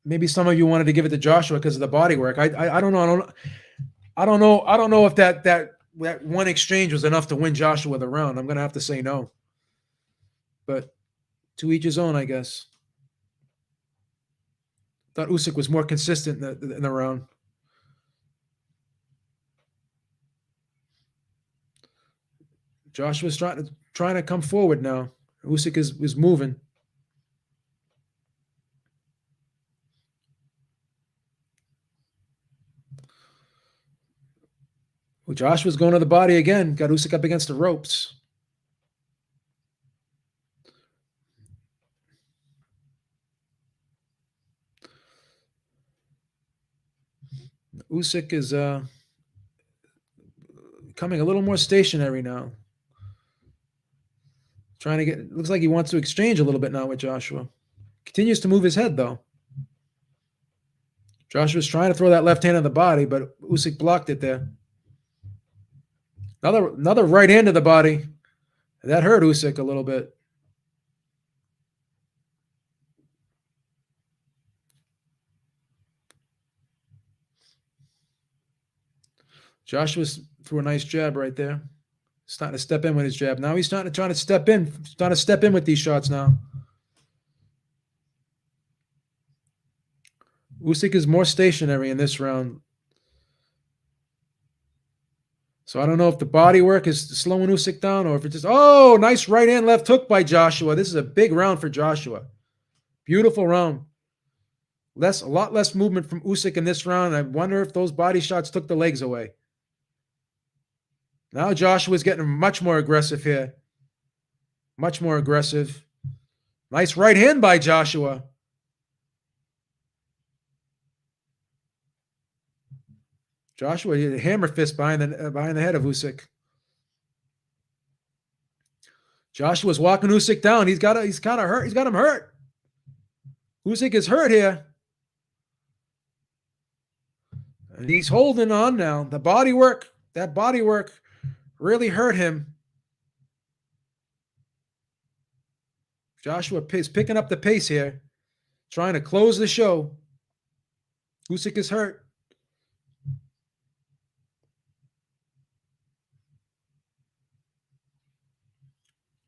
maybe some of you wanted to give it to Joshua because of the body work. I don't know. I don't know if that one exchange was enough to win Joshua the round. I'm going to have to say no. But to each his own, I guess. Thought Usyk was more consistent in the round. Joshua's trying to come forward now. Usyk is moving. Well, Joshua's going to the body again. Got Usyk up against the ropes. Usyk is becoming a little more stationary now. Trying to get. Looks like he wants to exchange a little bit now with Joshua. Continues to move his head though. Joshua's trying to throw that left hand on the body, but Usyk blocked it there. Another right hand to the body. That hurt Usyk a little bit. Joshua's threw a nice jab right there. Starting to step in with his jab. Now he's trying to step in. Starting to step in with these shots now. Usyk is more stationary in this round. So I don't know if the body work is slowing Usyk down or if it's just, oh, nice right hand left hook by Joshua. This is a big round for Joshua. Beautiful round. A lot less movement from Usyk in this round. I wonder if those body shots took the legs away. Now Joshua's getting much more aggressive here. Much more aggressive. Nice right hand by Joshua. Joshua hit a hammer fist behind the head of Usyk. Joshua's walking Usyk down. He's kind of hurt. He's got him hurt. Usyk is hurt here. And he's holding on now. That body work really hurt him. Joshua is picking up the pace here, trying to close the show. Usyk is hurt.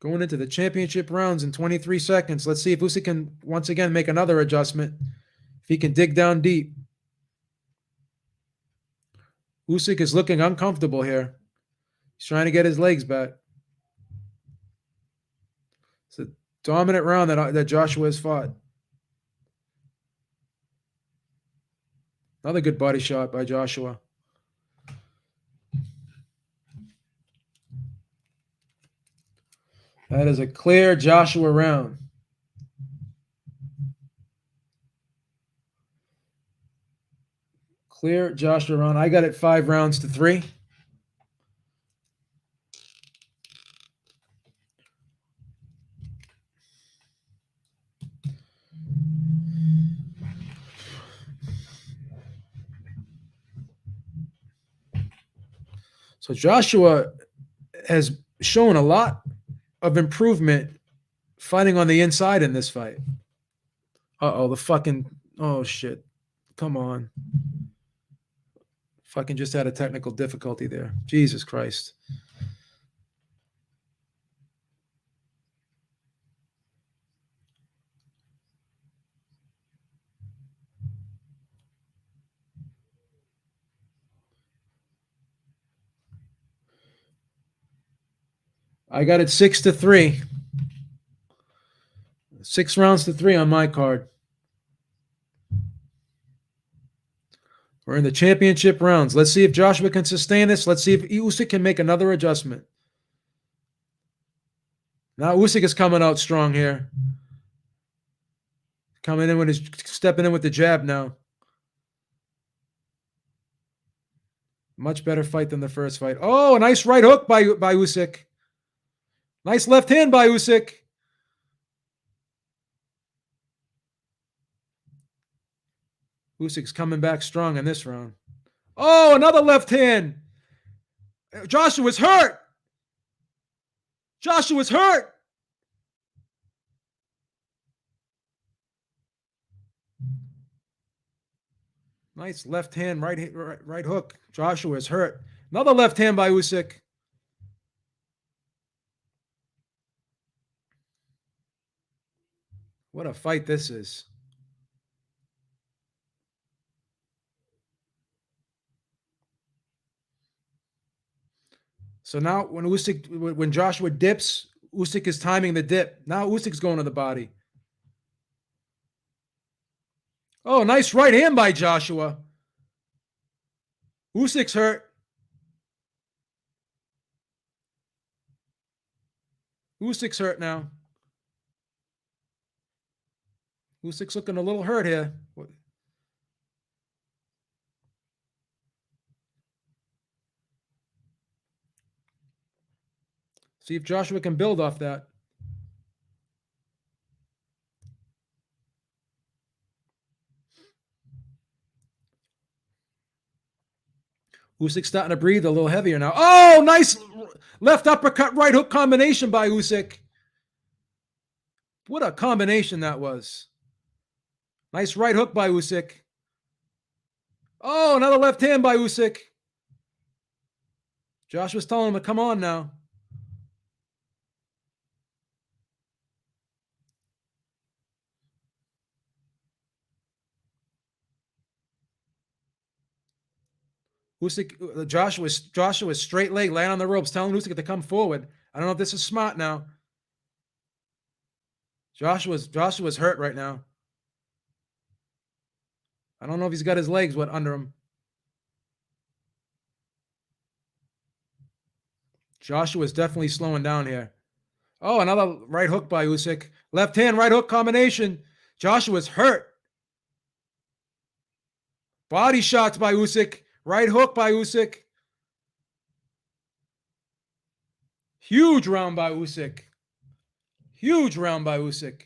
Going into the championship rounds in 23 seconds. Let's see if Usyk can once again make another adjustment. If he can dig down deep. Usyk is looking uncomfortable here. He's trying to get his legs back. It's a dominant round that Joshua has fought. Another good body shot by Joshua. That is a clear Joshua round. Clear Joshua round. I got it 5-3. So Joshua has shown a lot of improvement fighting on the inside in this fight. Oh shit. Come on. Fucking just had a technical difficulty there. Jesus Christ. I got it 6-3. 6-3 on my card. We're in the championship rounds. Let's see if Joshua can sustain this. Let's see if Usyk can make another adjustment. Now Usyk is coming out strong here. Stepping in with the jab now. Much better fight than the first fight. Oh, a nice right hook by Usyk. Nice left hand by Usyk. Usyk's coming back strong in this round. Oh, another left hand. Joshua's hurt. Joshua's hurt. Nice left hand, right hook. Joshua is hurt. Another left hand by Usyk. What a fight this is. So now when Joshua dips, Usyk is timing the dip. Now Usyk's going to the body. Oh, nice right hand by Joshua. Usyk's hurt. Usyk's hurt now. Usyk's looking a little hurt here. See if Joshua can build off that. Usyk's starting to breathe a little heavier now. Oh, nice left uppercut, right hook combination by Usyk. What a combination that was. Nice right hook by Usyk. Oh, another left hand by Usyk. Joshua's telling him to come on now. Usyk, Joshua's straight leg laying on the ropes, telling Usyk to come forward. I don't know if this is smart now. Joshua's hurt right now. I don't know if he's got his legs under him. Joshua's definitely slowing down here. Oh, another right hook by Usyk. Left hand, right hook combination. Joshua's hurt. Body shots by Usyk. Right hook by Usyk. Huge round by Usyk. Huge round by Usyk.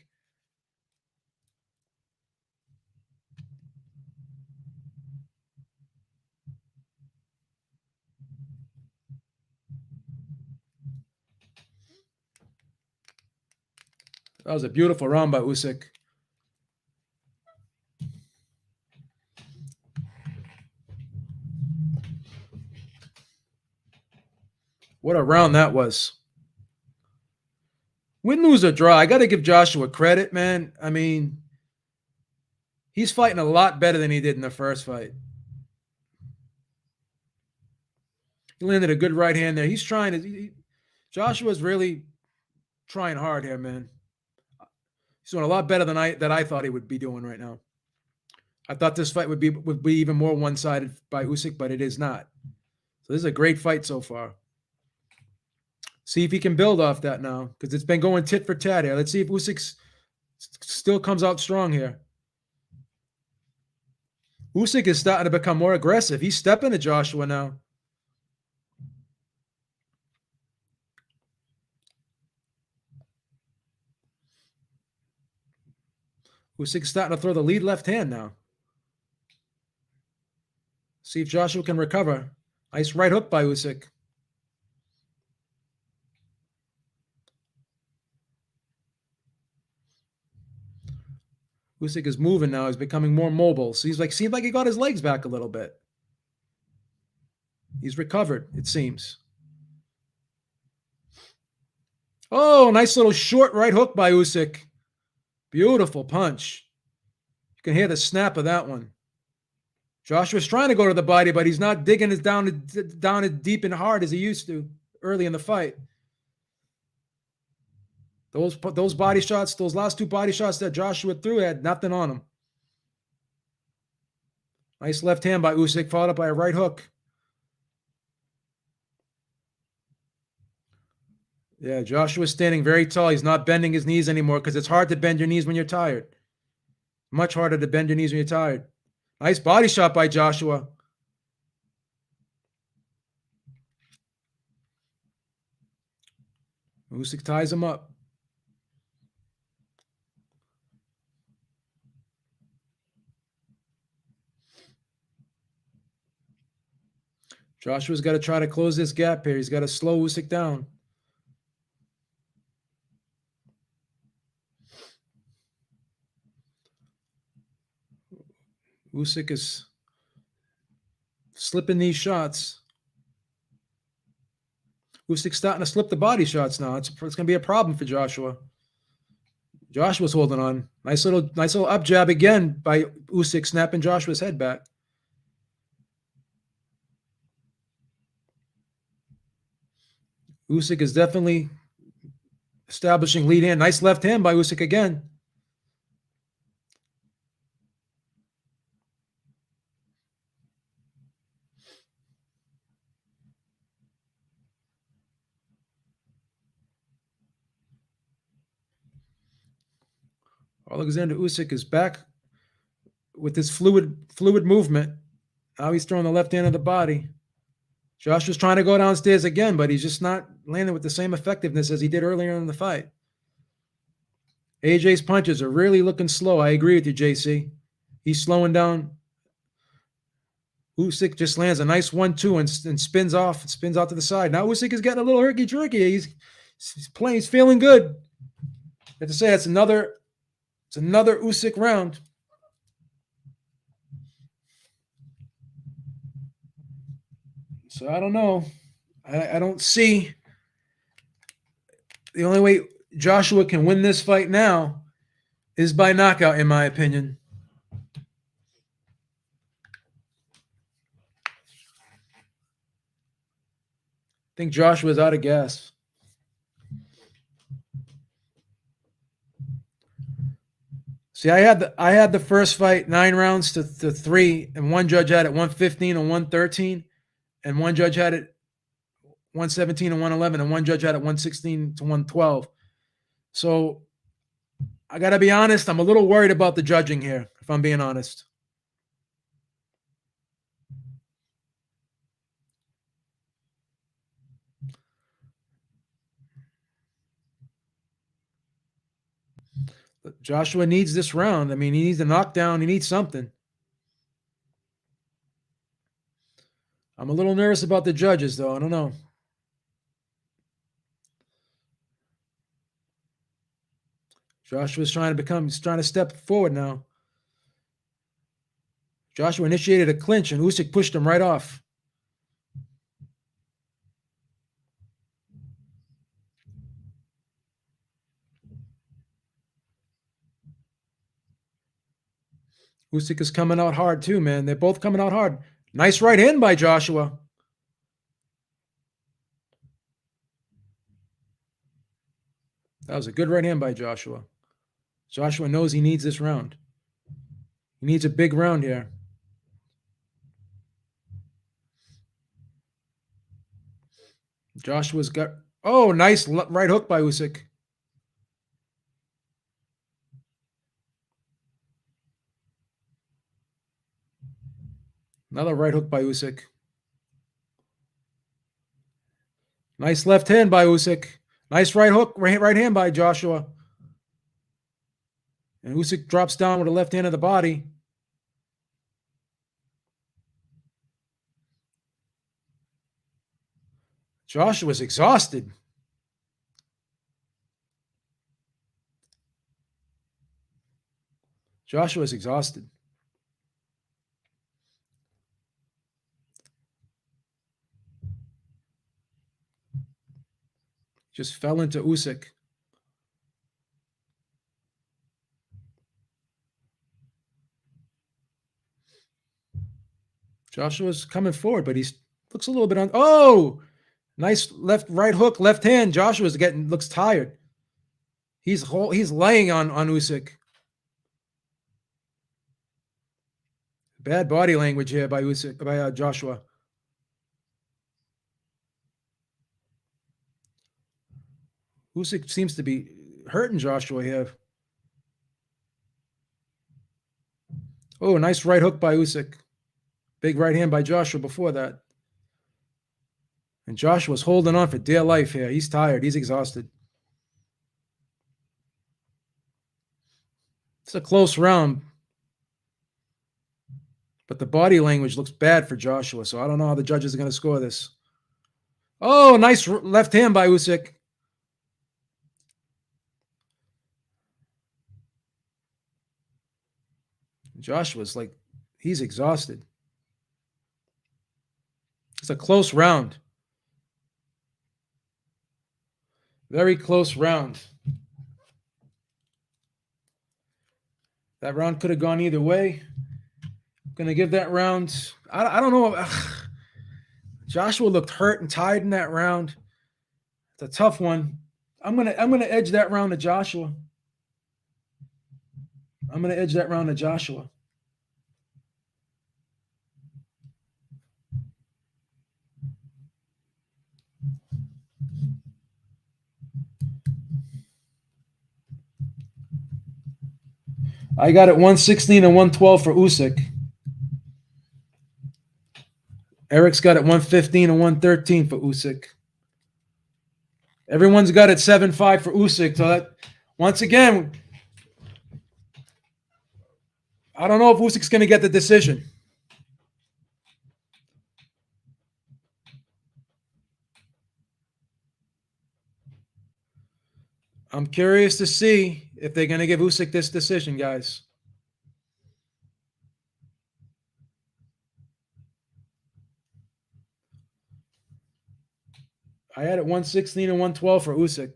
That was a beautiful round by Usyk. What a round that was. Win, lose, or draw. I got to give Joshua credit, man. I mean, he's fighting a lot better than he did in the first fight. He landed a good right hand there. He's trying to. Joshua's really trying hard here, man. He's doing a lot better than I thought he would be doing right now. I thought this fight would be even more one-sided by Usyk, but it is not. So this is a great fight so far. See if he can build off that now, because it's been going tit for tat here. Let's see if Usyk still comes out strong here. Usyk is starting to become more aggressive. He's stepping to Joshua now. Usyk's starting to throw the lead left hand now. See if Joshua can recover. Nice right hook by Usyk. Usyk is moving now. He's becoming more mobile. So seems like he got his legs back a little bit. He's recovered, it seems. Oh, nice little short right hook by Usyk. Beautiful punch. You can hear the snap of that one. Joshua's trying to go to the body, but he's not digging as down as deep and hard as he used to early in the fight. Those body shots, those last two body shots that Joshua threw had nothing on them. Nice left hand by Usyk, followed up by a right hook. Yeah, Joshua's standing very tall. He's not bending his knees anymore because it's hard to bend your knees when you're tired. Much harder to bend your knees when you're tired. Nice body shot by Joshua. Usyk ties him up. Joshua's got to try to close this gap here. He's got to slow Usyk down. Usyk is slipping these shots. Usyk's starting to slip the body shots now. It's going to be a problem for Joshua. Joshua's holding on. Nice little up jab again by Usyk, snapping Joshua's head back. Usyk is definitely establishing lead hand. Nice left hand by Usyk again. Oleksandr Usyk is back with his fluid movement. Now he's throwing the left hand of the body. Josh was trying to go downstairs again, but he's just not landing with the same effectiveness as he did earlier in the fight. AJ's punches are really looking slow. I agree with you, JC. He's slowing down. Usyk just lands a nice 1-2 and spins off, spins out to the side. Now Usyk is getting a little herky-jerky. He's playing, he's feeling good. I have to say, it's another Usyk round. So I don't know. I don't see the only way Joshua can win this fight now is by knockout, in my opinion. I think Joshua's out of gas. See, I had the first fight 9 rounds to 3, and one judge had it 115 and 113, and one judge had it 117 and 111, and one judge had it 116 to 112. So I got to be honest, I'm a little worried about the judging here, if I'm being honest. But Joshua needs this round. I mean, he needs a knockdown. He needs something. I'm a little nervous about the judges, though. I don't know. Joshua's trying to step forward now. Joshua initiated a clinch, and Usyk pushed him right off. Usyk is coming out hard too, man. They're both coming out hard. Nice right hand by Joshua. That was a good right hand by Joshua. Joshua knows he needs this round. He needs a big round here. Joshua's got... Oh, nice right hook by Usyk. Another right hook by Usyk. Nice left hand by Usyk. Nice right hook, right hand by Joshua. And Usyk drops down with a left hand of the body. Joshua's exhausted. Joshua's exhausted. Just fell into Usyk. Joshua's coming forward, but he looks a little bit on. Oh, nice right hook, left hand. Joshua's looks tired. He's laying on Usyk. Bad body language here by Usyk, by Joshua. Usyk seems to be hurting Joshua here. Oh, nice right hook by Usyk. Big right hand by Joshua before that. And Joshua's holding on for dear life here. He's tired. He's exhausted. It's a close round. But the body language looks bad for Joshua, so I don't know how the judges are going to score this. Oh, nice left hand by Usyk. Joshua's like, he's exhausted. It's a close round. Very close round. That round could have gone either way. I'm going to give that round, I don't know. Joshua looked hurt and tired in that round. It's a tough one. I'm gonna edge that round to Joshua. I'm gonna edge that round to Joshua. I got it 116 and 112 for Usyk. Eric's got it 115 and 113 for Usyk. Everyone's got it 7-5 for Usyk. So that, once again, I don't know if Usyk's going to get the decision. I'm curious to see if they're going to give Usyk this decision, guys. I had it 116 and 112 for Usyk.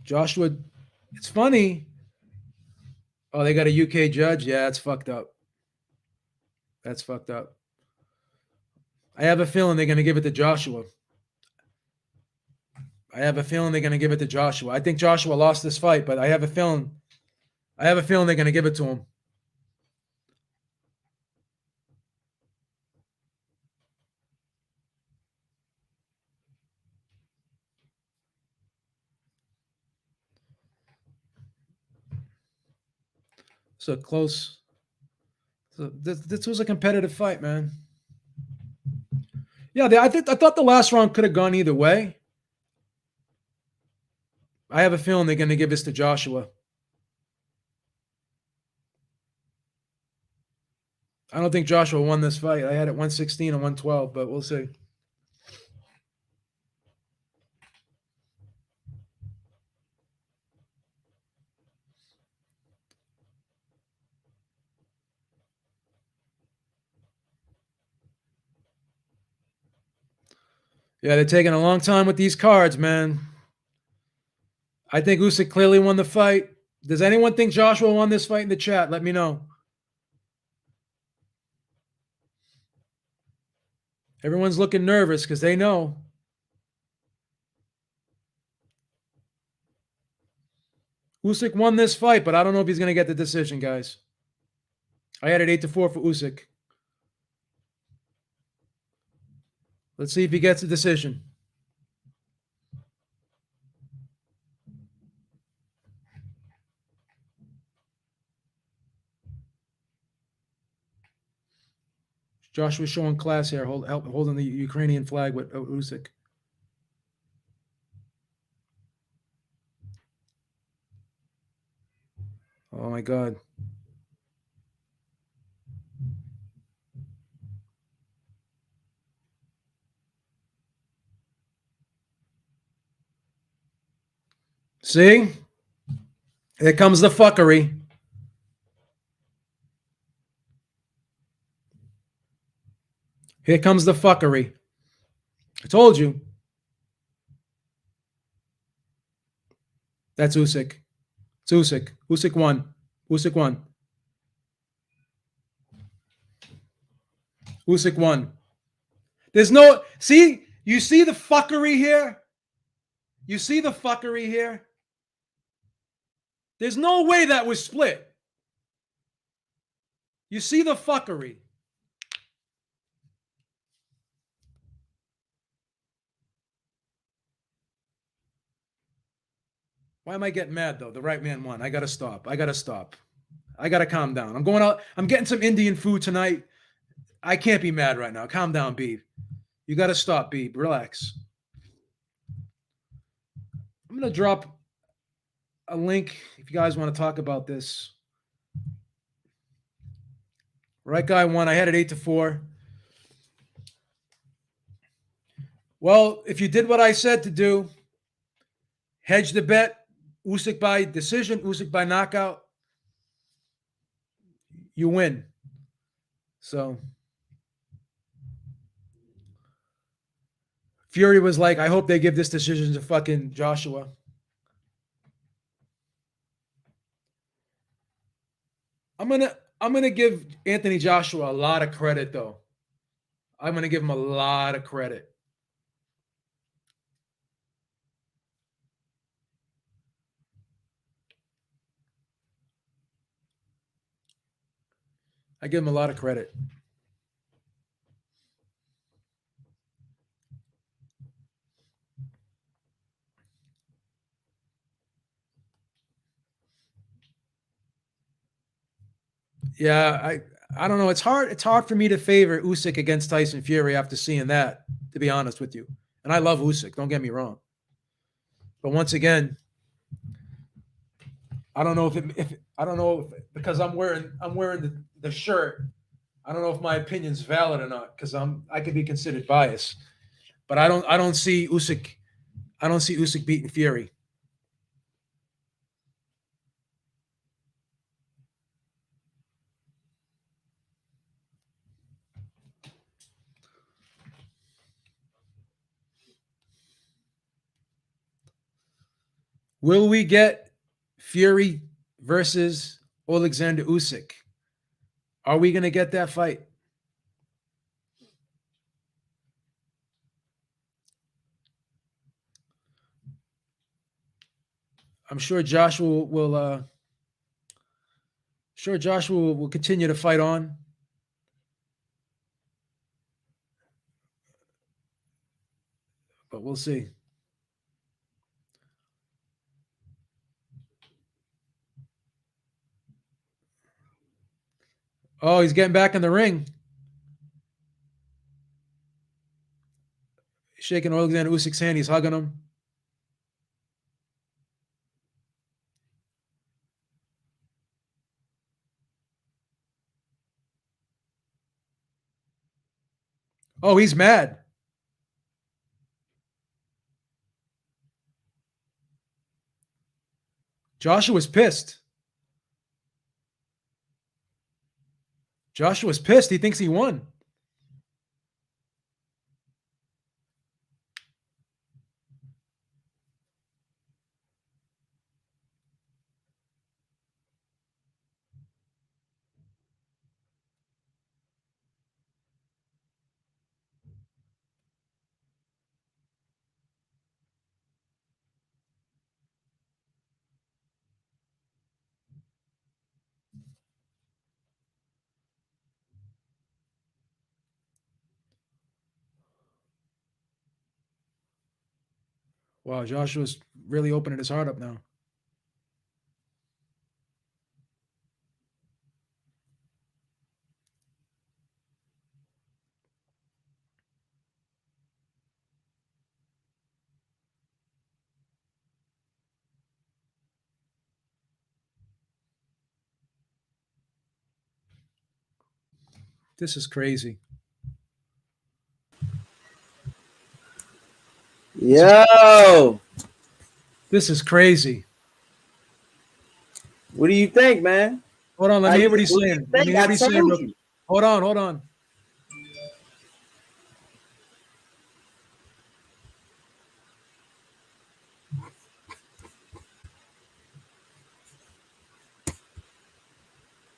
Joshua, it's funny. Oh, they got a UK judge? Yeah, that's fucked up. That's fucked up. I have a feeling they're going to give it to Joshua. I have a feeling they're going to give it to Joshua. I think Joshua lost this fight, but I have a feeling they're going to give it to him. So close. So this was a competitive fight, man. Yeah, I thought the last round could have gone either way. I have a feeling they're going to give this to Joshua. I don't think Joshua won this fight. I had it 116 and 112, but we'll see. Yeah, they're taking a long time with these cards, man. I think Usyk clearly won the fight. Does anyone think Joshua won this fight in the chat? Let me know. Everyone's looking nervous because they know. Usyk won this fight, but I don't know if he's going to get the decision, guys. I had it 8-4 for Usyk. Let's see if he gets a decision. Joshua's showing class here, holding the Ukrainian flag with Usyk. Oh my God. See? Here comes the fuckery. Here comes the fuckery. I told you. That's Usyk. It's Usyk. Usyk won. Usyk won. Usyk won. There's no, see, you see the fuckery here? You see the fuckery here? There's no way that was split. You see the fuckery. Why am I getting mad though? The right man won. I gotta stop. I gotta calm down. I'm going out. I'm getting some Indian food tonight. I can't be mad right now. Calm down, Beeb. You gotta stop, Beeb. Relax. I'm gonna drop a link if you guys want to talk about this. Right guy won. I had it 8-4. Well, if you did what I said to do, hedge the bet, Usyk by decision, Usyk by knockout, you win. So Fury was like, I hope they give this decision to fucking Joshua. I'm gonna give Anthony Joshua a lot of credit though. I'm gonna give him a lot of credit. I give him a lot of credit. Yeah, I don't know. It's hard for me to favor Usyk against Tyson Fury after seeing that, to be honest with you. And I love Usyk, don't get me wrong. But once again, I don't know if I don't know if because I'm wearing the shirt. I don't know if my opinion's valid or not because I could be considered biased. But I don't see Usyk. I don't see Usyk beating Fury. Will we get Fury versus Oleksandr Usyk? Are we going to get that fight? I'm sure Joshua will. Sure, Joshua will continue to fight on, but we'll see. Oh, he's getting back in the ring, shaking Alexander Usyk's hand. He's hugging him. Oh, he's mad. Joshua's pissed. Joshua's pissed. He thinks he won. Wow, Joshua's really opening his heart up now. This is crazy. Yo, This is crazy. what do you think, man? Hold on, let How me hear you, what he's what do you saying. Let me think? hear I what he's saying. told you. Hold on, hold on.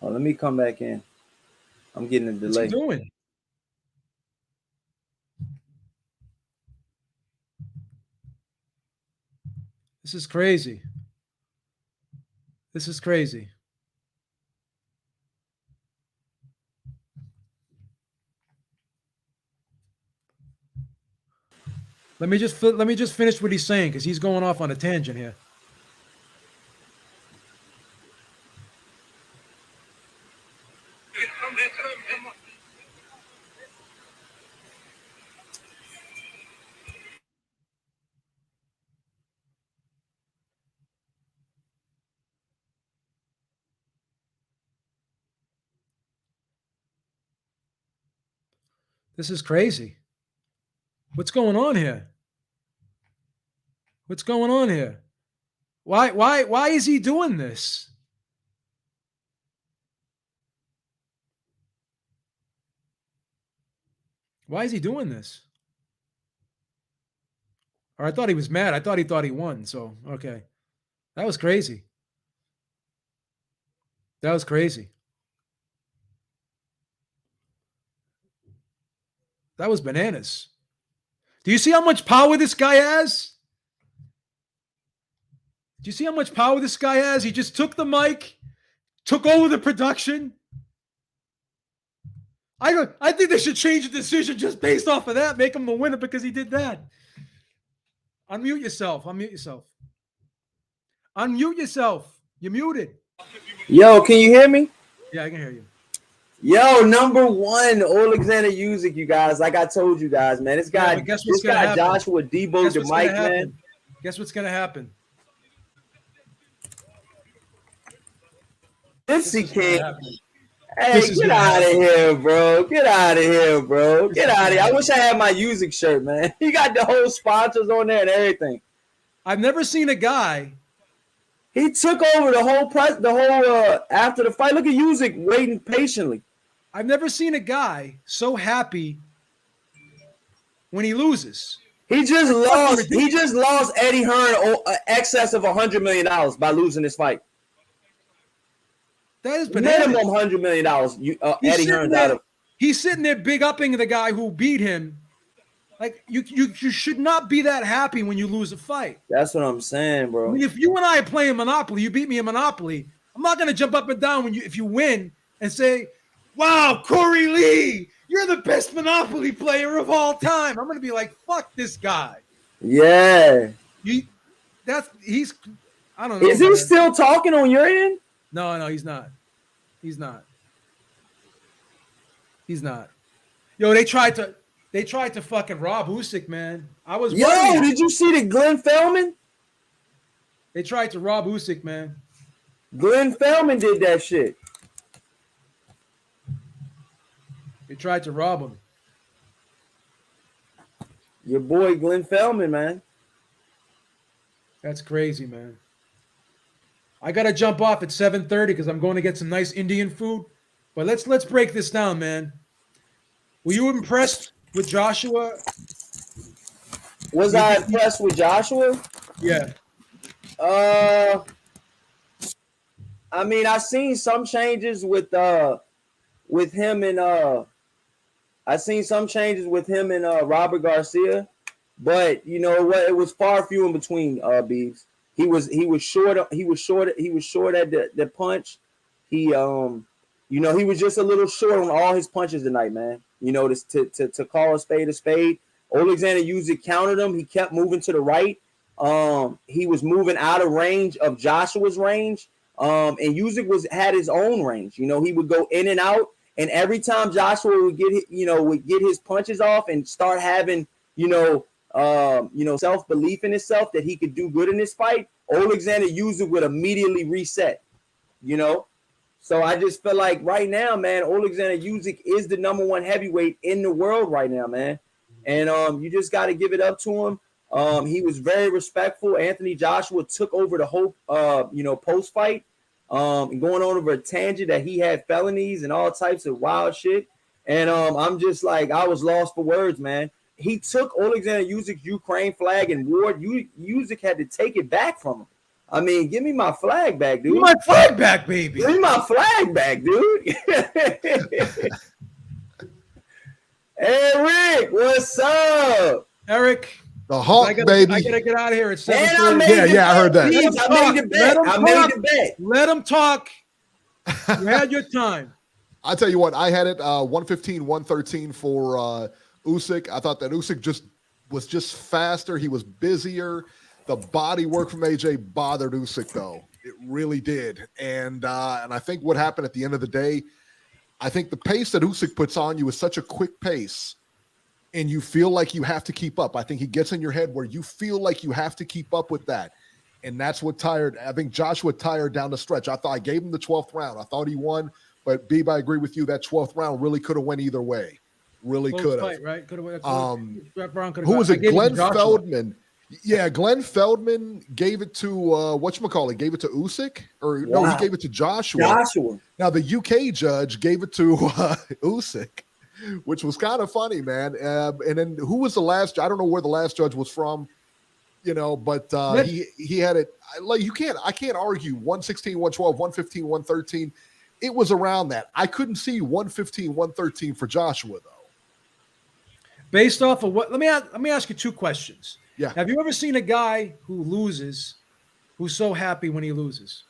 Oh, let me come back in. I'm getting a What's he delay. doing? This is crazy. This is crazy. Let me just finish what he's saying because he's going off on a tangent here. This is crazy. What's going on here? What's going on here? Why is he doing this? Why is he doing this? Or I thought he was mad. I thought he won. So okay. That was crazy. That was crazy. That was bananas. Do you see how much power this guy has? Do you see how much power this guy has? He just took the mic, took over the production. I think they should change the decision just based off of that. Make him the winner because he did that. Unmute yourself. Unmute yourself. Unmute yourself. You're muted. Yo, can you hear me? Yeah, I can hear you. Yo, number one, Oleksandr Usyk, you guys. Like I told you guys, man. This guy, Joshua Debo the mic, man. Guess what's gonna happen? Dipsy King. Hey, get out of here, bro. Get out of here, bro. Get out of here. I wish I had my Usyk shirt, man. He got the whole sponsors on there and everything. I've never seen a guy. He took over the whole after the fight. Look at Usyk waiting patiently. I've never seen a guy so happy when he loses. He just lost. He just lost Eddie Hearn excess of $100 million by losing this fight. That is bananas. Minimum $100 million. Eddie Hearn's out of. He's sitting there big upping the guy who beat him. Like you should not be that happy when you lose a fight. That's what I'm saying, bro. I mean, if you and I are playing Monopoly, you beat me in Monopoly. I'm not gonna jump up and down if you win and say, "Wow, Corey Lee, you're the best Monopoly player of all time." I'm gonna be like, "Fuck this guy." Yeah. He's. I don't know. Is he still talking on your end? No, he's not. He's not. Yo, they tried to fucking rob Usyk, man. I was worried. Did you see the Glenn Feldman? They tried to rob Usyk, man. Glenn Feldman did that shit. They tried to rob him. Your boy Glenn Feldman, man. That's crazy, man. I gotta jump off at 7:30 because I'm going to get some nice Indian food. But let's break this down, man. Were you impressed with Joshua? Was I impressed with Joshua? Yeah. I mean, I seen some changes with him and Robert Garcia, but you know what? It was far few in between. Beeves. He was short at the punch. He was just a little short on all his punches tonight, man. You know, to call a spade a spade. Oleksandr Usyk countered him. He kept moving to the right. He was moving out of range of Joshua's range. And Usyk had his own range. You know, he would go in and out, and every time Joshua would get his punches off and start having, self-belief in himself that he could do good in this fight, Oleksandr Usyk would immediately reset, you know? So I just feel like right now, man, Oleksandr Usyk is the number one heavyweight in the world right now, man. And you just got to give it up to him. He was very respectful. Anthony Joshua took over the whole, post-fight, going on over a tangent that he had felonies and all types of wild shit. And I'm just like, I was lost for words, man. He took Oleksandr Usyk's Ukraine flag and wore. Usyk had to take it back from him. I mean, give me my flag back, dude. Give me my flag back, baby. Give me my flag back, dude. Hey, Rick, what's up? Eric. The Hawk, baby. I gotta get out of here at 7:30. I heard that. I made the bet. Let him talk. You had your time. I tell you what, I had it 115, 113 for Usyk. I thought that Usyk was just faster. He was busier. The body work from AJ bothered Usyk, though. It really did. And I think what happened at the end of the day, I think the pace that Usyk puts on you is such a quick pace, and you feel like you have to keep up. I think he gets in your head where you feel like you have to keep up with that. And that's what tired. I think Joshua tired down the stretch. I thought I gave him the 12th round. I thought he won. But, Beeb, I agree with you. That 12th round really could have went either way. Really could have. Right? Could have. Who was it? Glenn Feldman. Yeah, Glenn Feldman gave it to whatchamacallit, gave it to Usyk? No, he gave it to Joshua. Now, the UK judge gave it to Usyk, which was kind of funny, man. And then who was the last? I don't know where the last judge was from, but he had it. I can't argue 116, 112, 115, 113. It was around that. I couldn't see 115, 113 for Joshua, though. Based off of what? Let me ask you two questions. Yeah. Have you ever seen a guy who loses, who's so happy when he loses?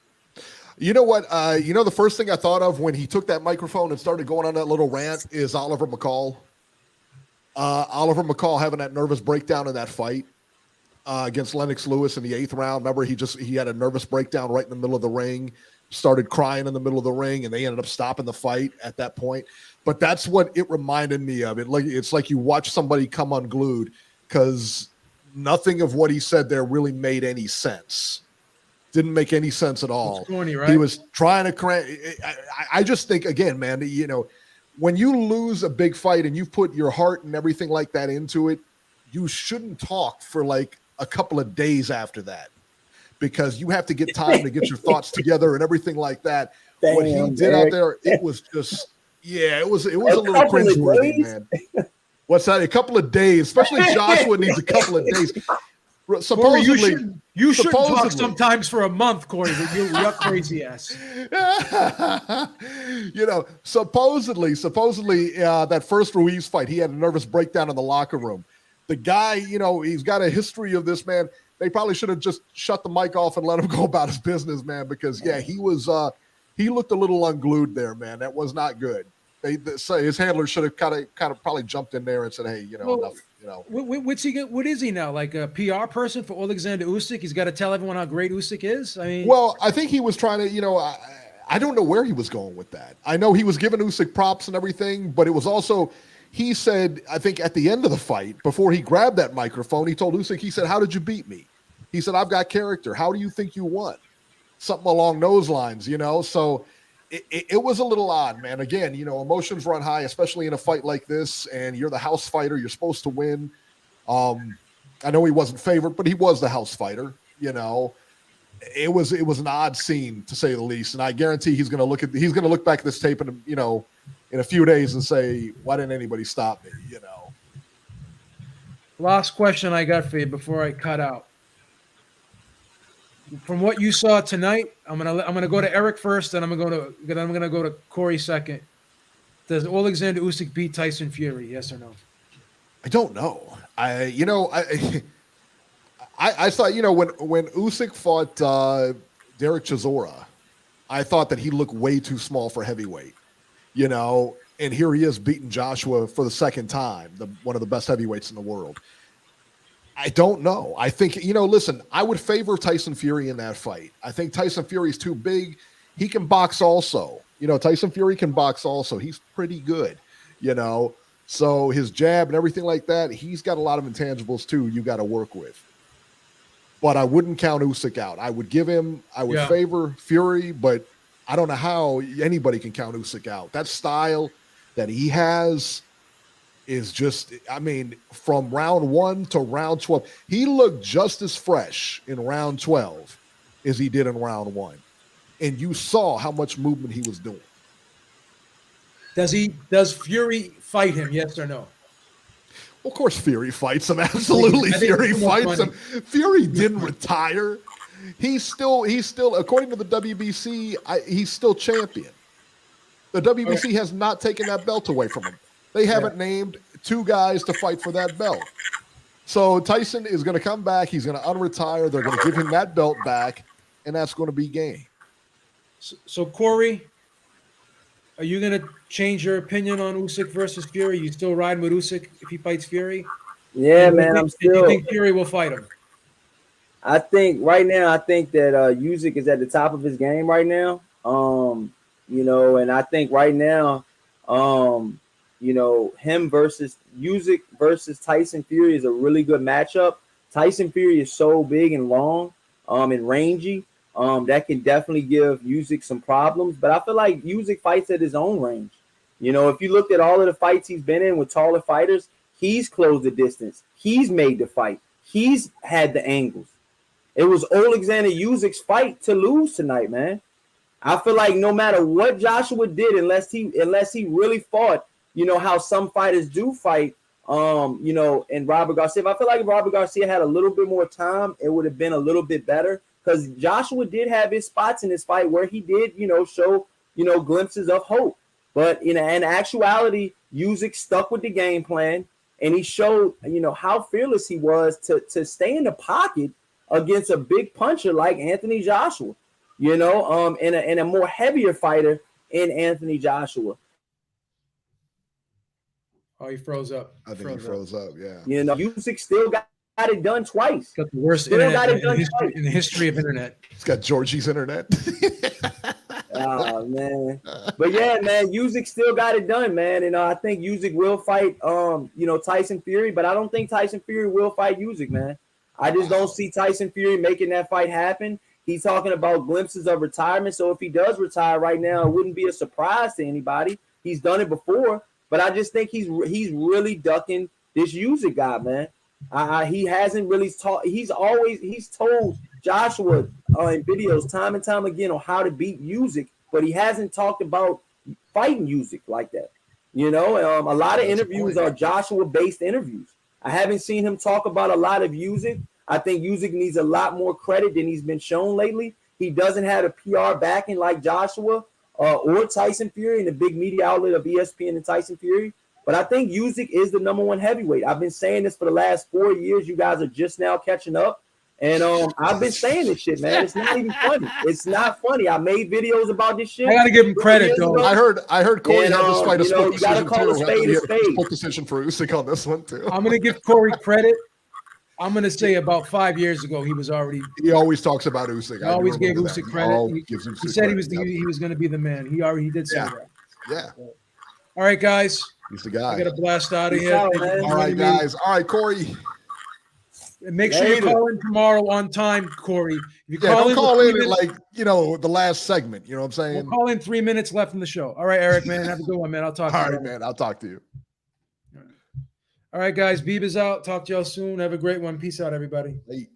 You know what? The first thing I thought of when he took that microphone and started going on that little rant is Oliver McCall. Oliver McCall having that nervous breakdown in that fight against Lennox Lewis in the 8th round. Remember, he had a nervous breakdown right in the middle of the ring, started crying in the middle of the ring, and they ended up stopping the fight at that point. But that's what it reminded me of. It's like you watch somebody come unglued because nothing of what he said there really made any sense. Didn't make any sense at all. It's corny, right? He was trying to crank. I just think, again, man, when you lose a big fight and you put your heart and everything like that into it, you shouldn't talk for like a couple of days after that, because you have to get time to get your thoughts together and everything like that. Damn, what he did Eric. out there, it was just, it was a little cringeworthy, man. What's that? A couple of days, especially Joshua needs a couple of days. Corey, Supposedly, you should talk supposedly. sometimes for a month, Corey, with your crazy ass. Supposedly, that first Ruiz fight, he had a nervous breakdown in the locker room. The guy, he's got a history of this, man. They probably should have just shut the mic off and let him go about his business, man, because he looked a little unglued there, man. That was not good. His handler should have kind of probably jumped in there and said, hey, enough. What is he now? Like a PR person for Oleksandr Usyk? He's got to tell everyone how great Usyk is. I mean, well, I think he was trying to, I don't know where he was going with that. I know he was giving Usyk props and everything, but it was also, he said, I think at the end of the fight, before he grabbed that microphone, he told Usyk, he said, how did you beat me? He said, I've got character. How do you think you won? Something along those lines, So it was a little odd, man. Again, emotions run high, especially in a fight like this, and you're the house fighter. You're supposed to win. I know he wasn't favored, but he was the house fighter. It was an odd scene, to say the least. And I guarantee he's going to look back at this tape and in a few days and say, why didn't anybody stop me? Last question I got for you before I cut out. From what you saw tonight, I'm gonna go to Eric first, and I'm gonna go to Corey second. Does Oleksandr Usyk beat Tyson Fury? Yes or no? I don't know. I thought, when Usyk fought Derek Chisora, I thought that he looked way too small for heavyweight, and here he is beating Joshua for the second time, one of the best heavyweights in the world. I don't know. I think, listen, I would favor Tyson Fury in that fight. I think Tyson Fury's too big. He can box also. Tyson Fury can box also. He's pretty good, So his jab and everything like that, he's got a lot of intangibles too you got to work with. But I wouldn't count Usyk out. I would favor Fury, but I don't know how anybody can count Usyk out. That style that he has is just, from round 1 to round 12, he looked just as fresh in round 12 as he did in round 1. And you saw how much movement he was doing. Does Fury fight him? Yes or no? Well, of course, Fury fights him. Absolutely, Fury fights him. Fury didn't retire. He's still, according to the WBC, he's still champion. The WBC has not taken that belt away from him. They haven't named 2 guys to fight for that belt. So Tyson is going to come back. He's going to unretire. They're going to give him that belt back, and that's going to be game. So Corey, are you going to change your opinion on Usyk versus Fury? You still riding with Usyk if he fights Fury? Yeah, man. Do you think Fury will fight him? I think right now, that Usyk is at the top of his game right now. And I think right now, him versus Usyk versus Tyson Fury is a really good matchup. Tyson Fury is so big and long, and rangy, that can definitely give Usyk some problems. But I feel like Usyk fights at his own range. If you looked at all of the fights he's been in with taller fighters, he's closed the distance. He's made the fight. He's had the angles. It was Oleksandr Usyk's fight to lose tonight, man. I feel like no matter what Joshua did, unless he really fought, how some fighters do fight, and Robert Garcia. I feel like if Robert Garcia had a little bit more time, it would have been a little bit better, because Joshua did have his spots in this fight where he did, show, glimpses of hope. But in actuality, Usyk stuck with the game plan, and he showed, you know, how fearless he was to stay in the pocket against a big puncher like Anthony Joshua, you know, and a more heavier fighter in Anthony Joshua. Oh, he froze up. I think he froze up. Yeah. You know, Usyk still got it done twice. Got the worst Still got it internet done in the history of internet. He's got Georgie's internet. Oh man, but yeah, man, Usyk still got it done, man. And I think Usyk will fight, you know, Tyson Fury, but I don't think Tyson Fury will fight Usyk, man. I just don't see Tyson Fury making that fight happen. He's talking about glimpses of retirement, so if he does retire right now, it wouldn't be a surprise to anybody. He's done it before, but I just think he's really ducking this Usyk guy, man. He hasn't really taught. He's told Joshua in videos time and time again on how to beat Usyk, but he hasn't talked about fighting Usyk like that. You know, a lot of interviews are Joshua-based interviews. I haven't seen him talk about a lot of Usyk. I think Usyk needs a lot more credit than he's been shown lately. He doesn't have a PR backing like Joshua or Tyson Fury and the big media outlet of ESPN and Tyson Fury. But I think Usyk is the #1 heavyweight. I've been saying this for the last 4 years. You guys are just now catching up. And I've been saying this shit, man. It's not even funny. It's not funny. I made videos about this shit. I gotta give him credit, though. I heard Corey had this fight a split decision too. Split decision for Usyk on this one too. I'm gonna give Corey credit. I'm gonna say about 5 years ago he was already. He always talks about Usyk. I always gave Usyk credit. He said he was credit. going to be the man. He did say that. Yeah. All right, guys. He's the guy. I got to blast out of Peace here. out, man. All right, guys. All right, Corey. And make sure you call in tomorrow on time, Corey. If you don't call in at like, you know, the last segment. You know what I'm saying? We'll call in 3 minutes left in the show. All right, Eric, man. Have a good one, man. I'll talk to you. All right, man. I'll talk to you. All right, guys. Beeb is out. Talk to y'all soon. Have a great one. Peace out, everybody. Hey.